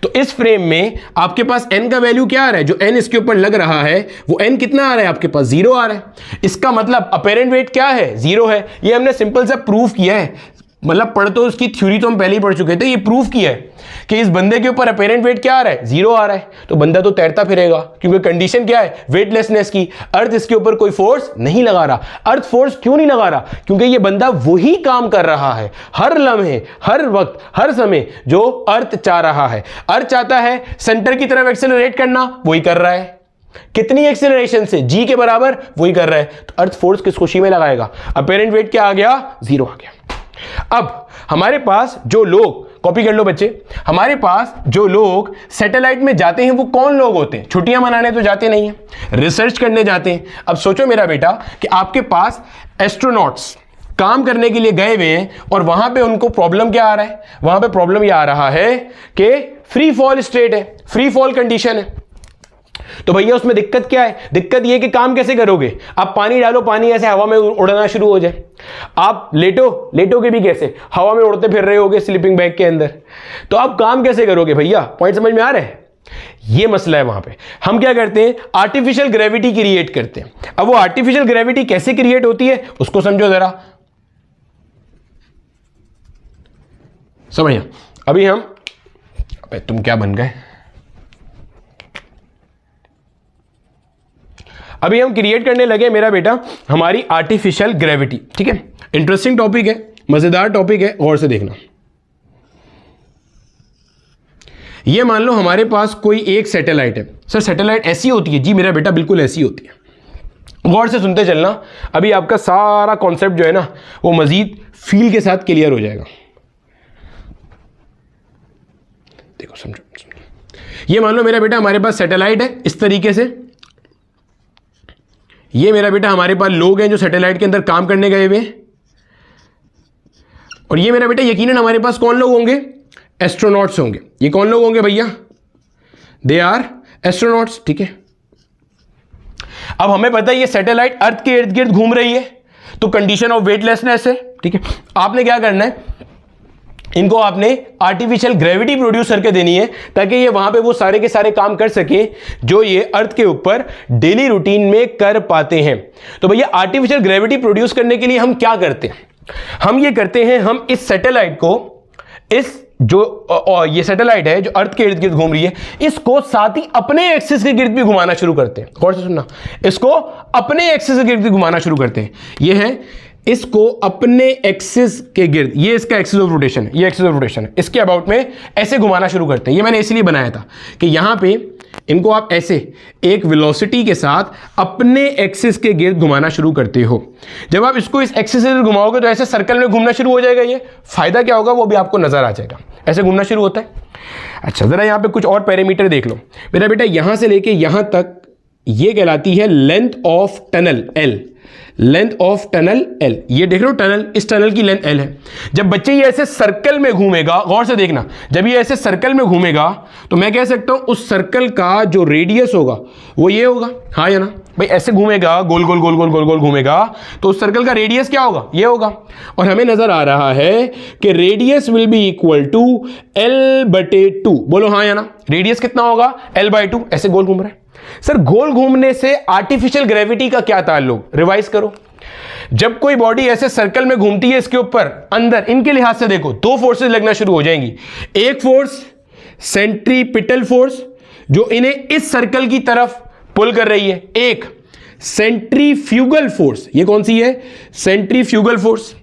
तो इस फ्रेम में आपके पास n का वैल्यू क्या आ रहा है? जो n इसके ऊपर लग रहा है वो n कितना आ रहा है? आपके पास 0 आ रहा है। इसका मतलब अपेरेंट वेट क्या है? 0 है। ये हमने सिंपल सा प्रूफ किया है, मतलब पढ़ तो उसकी थ्योरी तो हम पहले ही पढ़ चुके थे। ये प्रूफ किया है कि इस बंदे के ऊपर अपेरेंट वेट क्या आ रहा है? 0 आ रहा है। तो बंदा तो तैरता फिरेगा, क्योंकि कंडीशन क्या है? वेटलेसनेस की। अर्थ इसके ऊपर कोई फोर्स नहीं लगा रहा। अर्थ फोर्स क्यों नहीं लगा रहा? क्योंकि ये बंदा वही काम कर रहा है हर लम्हे, हर वक्त, हर समय जो अर्थ चाह रहा है। अर्थ चाहता है सेंटर की तरफ एक्सेलरेट करना, वही कर रहा है। कितनी एक्सेलरेशन से? जी के बराबर, वही कर रहा है। तो अर्थ फोर्स किस खुशी में लगाएगा? अपेरेंट वेट क्या आ गया? 0 आ गया। अब हमारे पास जो लोग, कॉपी कर लो बच्चे, हमारे पास जो लोग सैटेलाइट में जाते हैं वो कौन लोग होते हैं? छुट्टियां मनाने तो जाते नहीं हैं, रिसर्च करने जाते हैं। अब सोचो मेरा बेटा कि आपके पास एस्ट्रोनॉट्स काम करने के लिए गए हुए हैं और वहां पे उनको प्रॉब्लम क्या आ रहा है? वहां पे प्रॉब्लम यह आ रहा है कि फ्री फॉल स्टेट है, फ्री फॉल कंडीशन है। तो भैया उसमें दिक्कत क्या है? दिक्कत यह कि काम कैसे करोगे? आप पानी डालो, पानी ऐसे हवा में उड़ना शुरू हो जाए। आप लेटोगे भी कैसे? हवा में उड़ते फिर रहे होगे स्लीपिंग बैग के अंदर। तो आप काम कैसे करोगे भैया? पॉइंट समझ में आ रहा है? ये मसला है। वहां पे हम क्या करते हैं? आर्टिफिशियल ग्रेविटी क्रिएट करते हैं। अब वो आर्टिफिशियल ग्रेविटी कैसे क्रिएट होती है उसको समझो जरा। समझिए, अभी हम, अबे तुम क्या बन गए? अभी हम क्रिएट करने लगे मेरा बेटा हमारी आर्टिफिशियल ग्रेविटी। ठीक है, इंटरेस्टिंग टॉपिक है, मजेदार टॉपिक है, गौर से देखना। ये मान लो हमारे पास कोई एक सैटेलाइट है। सर सैटेलाइट ऐसी होती है? जी मेरा बेटा बिल्कुल ऐसी होती है। गौर से सुनते चलना, अभी आपका सारा कॉन्सेप्ट जो है ना वो मजीद फील के साथ क्लियर हो जाएगा। देखो समझो, ये मान लो मेरा बेटा हमारे पास सैटेलाइट है इस तरीके से। ये मेरा बेटा हमारे पास लोग हैं जो सैटेलाइट के अंदर काम करने गए हुए हैं। और ये मेरा बेटा यकीनन हमारे पास कौन लोग होंगे? एस्ट्रोनॉट्स होंगे। ये कौन लोग होंगे भैया? They are astronauts. ठीक है, अब हमें पता है ये सैटेलाइट अर्थ के इर्द गिर्द घूम रही है, तो कंडीशन ऑफ वेटलेसनेस है, ठीक है। आपने क्या करना है, इनको आपने आर्टिफिशियल ग्रेविटी प्रोड्यूस करके देनी है ताकि ये वहां पे वो सारे के सारे काम कर सके जो ये अर्थ के ऊपर डेली रूटीन में कर पाते हैं। तो भैया आर्टिफिशियल ग्रेविटी प्रोड्यूस करने के लिए हम क्या करते हैं, हम ये करते हैं, हम इस सैटेलाइट को, इस जो ये सैटेलाइट है जो अर्थ के इर्द गिर्द घूम रही है, इसको साथ ही अपने एक्सिस के गिर्द भी घुमाना शुरू करते हैं। गौर से सुनना, इसको अपने एक्सिस के गिर्द भी घुमाना शुरू करते हैं। ये है, इसको अपने एक्सिस के गिर्द, ये इसका एक्सिस ऑफ रोटेशन है, ये एक्सिस ऑफ रोटेशन है, इसके अबाउट में ऐसे घुमाना शुरू करते हैं। ये मैंने इसलिए बनाया था कि यहां पे इनको आप ऐसे एक वेलोसिटी के साथ अपने एक्सिस के गिर्द घुमाना शुरू करते हो। जब आप इसको इस एक्सिस से घुमाओगे तो ऐसे सर्कल में घूमना शुरू हो जाएगा। ये फायदा क्या होगा वो भी आपको नजर आ जाएगा, ऐसे घूमना शुरू होता है। अच्छा, जरा यहां पे कुछ और पैरामीटर देख लो मेरा बेटा। यहां से लेके यहां तक ये कहलाती है length of tunnel L, length of tunnel L. ये देख रहे हो टनल, इस टनल की लेंथ एल है। जब बच्चे ये ऐसे सर्कल में घूमेगा, गौर से देखना, जब ये ऐसे सर्कल में घूमेगा तो मैं कह सकता हूं उस सर्कल का जो रेडियस होगा वो ये होगा, हाँ या ना भाई। ऐसे घूमेगा, गोल गोल गोल गोल गोल गोल घूमेगा तो उस सर्कल का रेडियस क्या होगा, ये होगा। और हमें नजर आ रहा है कि radius will be equal to L/2। बोलो हाँ या ना, रेडियस कितना होगा, L/2। ऐसे गोल घूम रहा है। सर गोल घूमने से आर्टिफिशियल ग्रेविटी का क्या ताल्लुक, रिवाइज करो। जब कोई बॉडी ऐसे सर्कल में घूमती है, इसके ऊपर अंदर इनके लिहाज से देखो दो फोर्सेस लगना शुरू हो जाएंगी। एक फोर्स सेंट्रीपिटल फोर्स जो इन्हें इस सर्कल की तरफ पुल कर रही है, एक सेंट्रीफ्यूगल फोर्स, ये कौन सी है, सेंट्रीफ्यूगल फोर्स।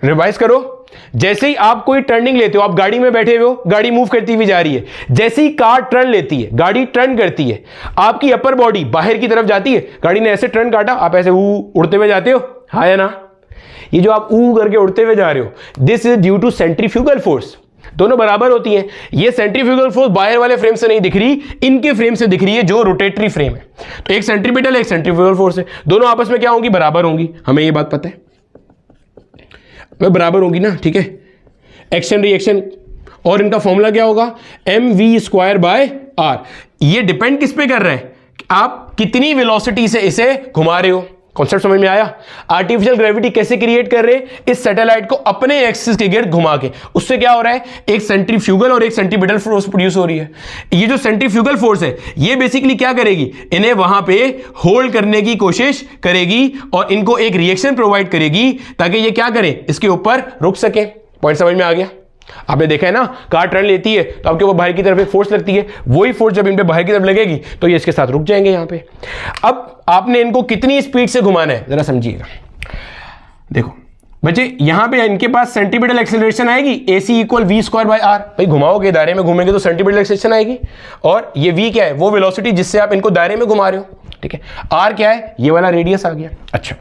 रिवाइज करो, जैसे ही आप कोई टर्निंग लेते हो, आप गाड़ी में बैठे हुए हो, गाड़ी मूव करती हुई जा रही है, जैसे ही कार टर्न लेती है, गाड़ी टर्न करती है, आपकी अपर बॉडी बाहर की तरफ जाती है। गाड़ी ने ऐसे टर्न काटा, आप ऐसे उड़ते हुए जाते हो, हाँ या ना। ये जो आप करके उड़ते हुए जा रहे हो, this is due to centrifugal force. दोनों बराबर होती है। ये सेंट्रीफ्यूगल फोर्स बाहर वाले फ्रेम से नहीं दिख रही, इनके फ्रेम से दिख रही है जो रोटेटरी फ्रेम है। तो एक सेंट्रीपिटल एक सेंट्रीफ्यूगल फोर्स है, दोनों आपस में क्या होंगी, बराबर होंगी। हमें ये बात पता है, वे बराबर होंगी ना, ठीक है। एक्शन रिएक्शन, और इनका फॉर्मूला क्या होगा, mv²/r। ये डिपेंड किस पे कर रहा है, आप कितनी वेलोसिटी से इसे घुमा रहे हो। कॉन्सेप्ट समझ में आया। आर्टिफिशियल ग्रेविटी कैसे क्रिएट कर रहे हैं, इस सैटेलाइट को अपने एक्सिस के गिर्द घुमा के। उससे क्या हो रहा है, एक सेंट्रीफ्यूगल और एक सेंट्रीपिटल फोर्स प्रोड्यूस हो रही है। ये जो सेंट्रीफ्यूगल फोर्स है ये बेसिकली क्या करेगी, इन्हें वहां पे होल्ड करने की कोशिश करेगी और इनको एक रिएक्शन प्रोवाइड करेगी ताकि ये क्या करें, इसके ऊपर रुक सके। पॉइंट समझ में आ गया। आपने देखा है ना, कार टर्न लेती है तो आपके ऊपर बाहर की तरफ एक फोर्स लगती है, वही फोर्स जब इन पे बाहर की तरफ लगेगी तो ये इसके साथ रुक जाएंगे यहां पे। अब आपने इनको कितनी स्पीड से घुमाना है जरा समझिएगा। देखो बच्चे, यहां पे इनके पास सेंट्रीपिटल एक्सेलरेशन आएगी, AC = v²/r। भाई घुमाओगे, दायरे में घूमेंगे तो सेंट्रीपिटल एक्सेलरेशन आएगी। और ये v क्या है, वो वेलोसिटी जिससे आप इनको दायरे में घुमा रहे हो, ठीक है। r क्या है, ये वाला रेडियस आ गया। अच्छा,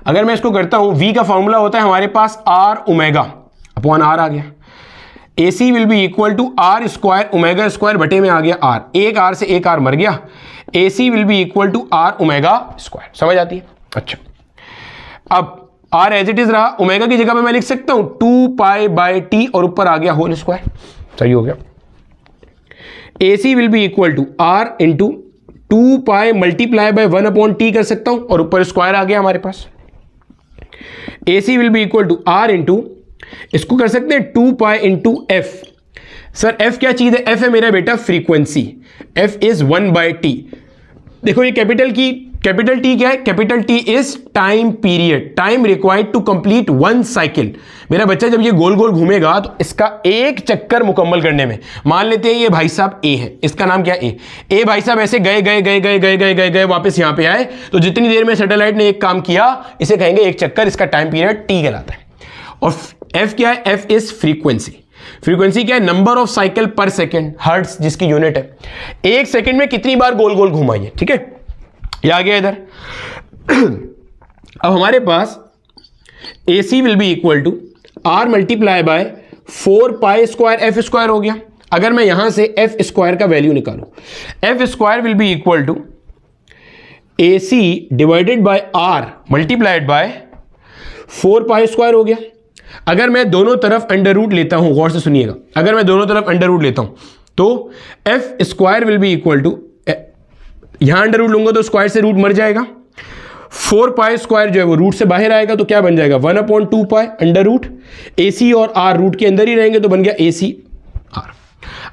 अगर मैं इसको करता हूं, v का फॉर्मूला होता है हमारे पास r/r आ गया। AC will be equal to r²ω² बटे में आ गया r, एक r से एक r मर गया। AC will be equal to r⍵²। समझ आती है। अच्छा, अब r एज इट इज रहा, ओमेगा की जगह पे मैं लिख सकता हूं 2π/t और ऊपर आ गया होल स्क्वायर। सही हो गया। AC will be equal to r into 2π × 1/t कर सकता हूं और ऊपर स्क्वायर आ गया हमारे पास। AC will be equal to r into, इसको कर सकते हैं 2π × f। सर f क्या चीज है, f है मेरा बेटा फ्रीक्वेंसी, f इज 1/t। देखो ये कैपिटल T क्या है, capital T is time period, time required to complete one cycle. मेरा बच्चा जब ये गोल गोल घूमेगा तो इसका एक चक्कर मुकम्मल करने में, मान लेते हैं ये भाई साहब A है, इसका नाम क्या है A भाई साहब ऐसे गए वापस यहां पे आए, तो जितनी देर में सैटेलाइट ने एक काम किया इसे कहेंगे एक चक्कर, इसका टाइम पीरियड T कहलाता है। और f क्या है, f इज फ्रीक्वेंसी। फ्रीक्वेंसी क्या है, नंबर ऑफ साइकिल पर सेकेंड, हर्ट्ज जिसकी यूनिट है। एक सेकेंड में कितनी बार गोल गोल घुमाइए, ठीक है। ये आ गया इधर। अब हमारे पास AC will be equal to r × 4π² f² हो गया। अगर मैं यहां से f² का वैल्यू निकालूं, f² will be equal to AC divided by r multiplied by 4π² हो गया। अगर मैं दोनों तरफ अंडर रूट लेता हूं, गौर से सुनिएगा, अगर मैं दोनों तरफ अंडर रूट लेता हूं तो f² will be equal to, यहां अंडर रूट लूंगा तो स्क्वायर से रूट मर जाएगा, 4 पाई स्क्वायर जो है वो रूट से बाहर आएगा तो क्या बन जाएगा 1/2 पाई अंडर रूट, AC और R रूट के अंदर ही रहेंगे तो बन गया AC R।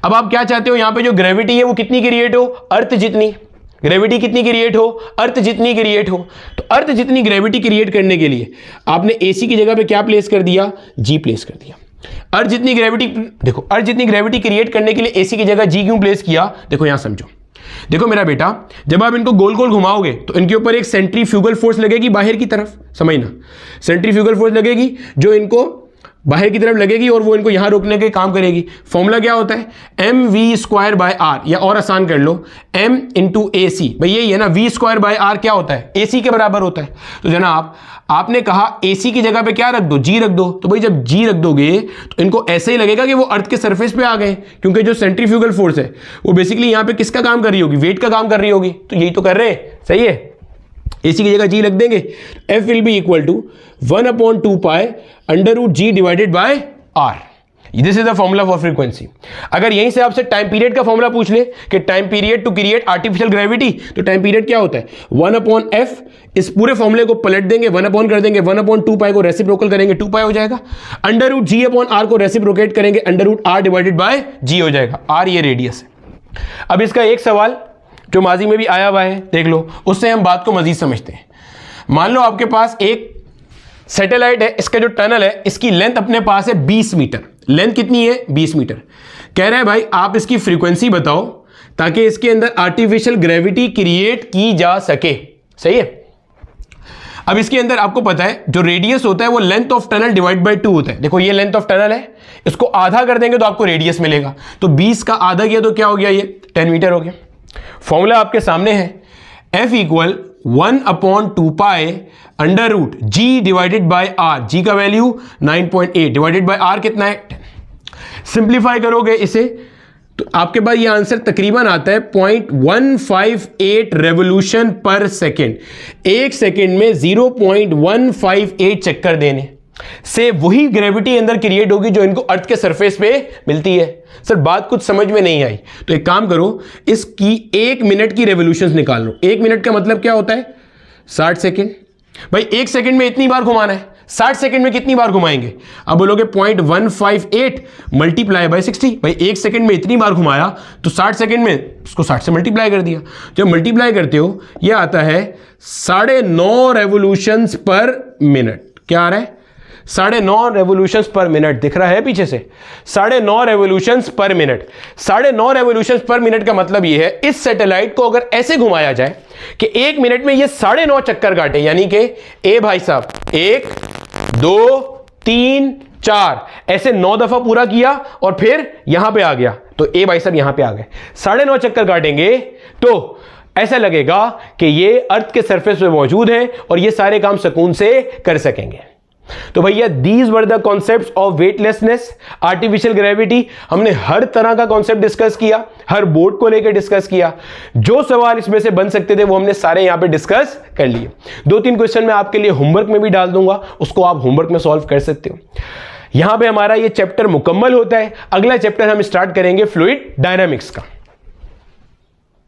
अब आप क्या चाहते हो, यहां पे जो ग्रेविटी है वो कितनी क्रिएट हो, अर्थ जितनी। ग्रेविटी कितनी क्रिएट हो, अर्थ जितनी क्रिएट हो। तो अर्थ जितनी ग्रेविटी क्रिएट करने के लिए आपने AC की जगह पे क्या प्लेस कर दिया, G प्लेस कर दिया। अर्थ जितनी ग्रेविटी, देखो अर्थ जितनी ग्रेविटी क्रिएट करने के लिए AC की जगह G क्यों प्लेस किया, देखो यहां समझो। देखो मेरा बेटा, जब आप इनको गोल गोल घुमाओगे तो इनके ऊपर एक सेंट्रीफ्यूगल फोर्स लगेगी बाहर की तरफ, समझना, सेंट्रीफ्यूगल फोर्स लगेगी जो इनको बाहर की तरफ लगेगी और वो इनको यहां रोकने के काम करेगी। फॉर्मूला क्या होता है, mv²/r, या और आसान कर लो m × AC। भाई यही है ना, v²/r क्या होता है, AC के बराबर होता है। तो जनाब आपने कहा AC की जगह पे क्या रख दो, G रख दो। तो भाई जब G रख दोगे तो इनको ऐसे ही लगेगा कि वो अर्थ के सरफेस पे आ गए, क्योंकि जो सेंट्रीफ्यूगल फोर्स है वो बेसिकली यहां पे किसका काम कर रही होगी, वेट का काम कर रही होगी। तो यही तो कर रहे हैं, सही है। AC की जगह G रख देंगे, F will be equal to 1/2 pi under root G divided by R। This is the formula for frequency. अगर यहीं से आपसे टाइम पीरियड का फॉर्मूला पूछ ले कि time period to create artificial gravity, तो टाइम पीरियड क्या होता है 1/f। इस पूरे फॉर्मूले को पलट देंगे, 1 कर देंगे, 1/2 पाई को रेसिप्रोकल करेंगे 2 पाई हो जाएगा, अंडर रूट G/R को रेसिप्रोकेट करेंगे, under root R divided by G हो जाएगा। R ये रेडियस है। अब इसका एक सवाल जो माजी में भी आया हुआ है देख लो, उससे हम बात को मजीद समझते हैं। मान लो आपके पास एक सैटेलाइट है, इसका जो टनल है इसकी लेंथ अपने पास है 20 मीटर। लेंथ कितनी है, 20 मीटर। कह रहा है भाई आप इसकी फ्रीक्वेंसी बताओ ताकि इसके अंदर आर्टिफिशियल ग्रेविटी क्रिएट की जा सके, सही है। अब इसके अंदर आपको पता है जो रेडियस होता है वो length of tunnel divide by 2 होता है। देखो ये लेंथ ऑफ टनल है, इसको आधा कर देंगे तो आपको रेडियस मिलेगा। तो 20 का आधा किया तो क्या हो गया, ये 10 मीटर हो गया। फॉर्मूला आपके सामने है, F equal 1/2 pi under root G divided by R। G का वैल्यू 9.8 डिवाइडेड बाय R कितना है 10। सिंप्लीफाई करोगे इसे तो आपके पास ये आंसर तकरीबन आता है 0.158 रेवोल्यूशन पर सेकेंड। एक सेकेंड में 0.158 चक्कर देने से वही ग्रेविटी अंदर क्रिएट होगी जो इनको अर्थ के सरफेस पे मिलती है। सर बात कुछ समझ में नहीं आई तो एक काम करो, इसकी 1 मिनट की रेवोल्यूशंस निकाल लो। 1 मिनट का मतलब क्या होता है 60 सेकेंड। भाई 1 सेकेंड में इतनी बार घुमाना है, 60 सेकेंड में कितनी बार घुमाएंगे। अब बोलोगे 0.158 मल्टीप्लाई बाय 60। भाई 1 सेकेंड में इतनी बार घुमाया तो 60 सेकेंड में उसको 60 से मल्टीप्लाई कर दिया। जब मल्टीप्लाई करते हो यह आता है 9.5 रेवोल्यूशंस पर मिनट। क्या आ रहा है 9.5 रेवोल्यूशंस पर मिनट, दिख रहा है पीछे से 9.5 रेवोल्यूशंस पर मिनट। 9.5 रेवोल्यूशंस पर मिनट का मतलब यह है इस सैटेलाइट को अगर ऐसे घुमाया जाए कि 1 मिनट में ये 9.5 चक्कर काटे, यानी कि ए भाई साहब 1 2 3 4 ऐसे 9 दफा पूरा किया और फिर यहां पे आ गया तो ए भाई साहब यहां पे आ गए, 9.5 चक्कर काटेंगे तो ऐसा लगेगा कि ये अर्थ के सरफेस पे मौजूद है और ये सारे काम सुकून से कर सकेंगे। तो भैया these were the concepts of weightlessness, artificial gravity. हमने हर तरह का कॉन्सेप्ट डिस्कस किया, हर बोर्ड को लेकर डिस्कस किया। जो सवाल इसमें से बन सकते थे वो हमने सारे यहां पे डिस्कस कर लिए। 2-3 क्वेश्चन मैं आपके लिए होमवर्क में भी डाल दूंगा, उसको आप होमवर्क में सॉल्व कर सकते हो। यहां पे हमारा ये चैप्टर मुकम्मल होता है। अगला चैप्टर हम स्टार्ट करेंगे फ्लूइड डायनामिक्स का।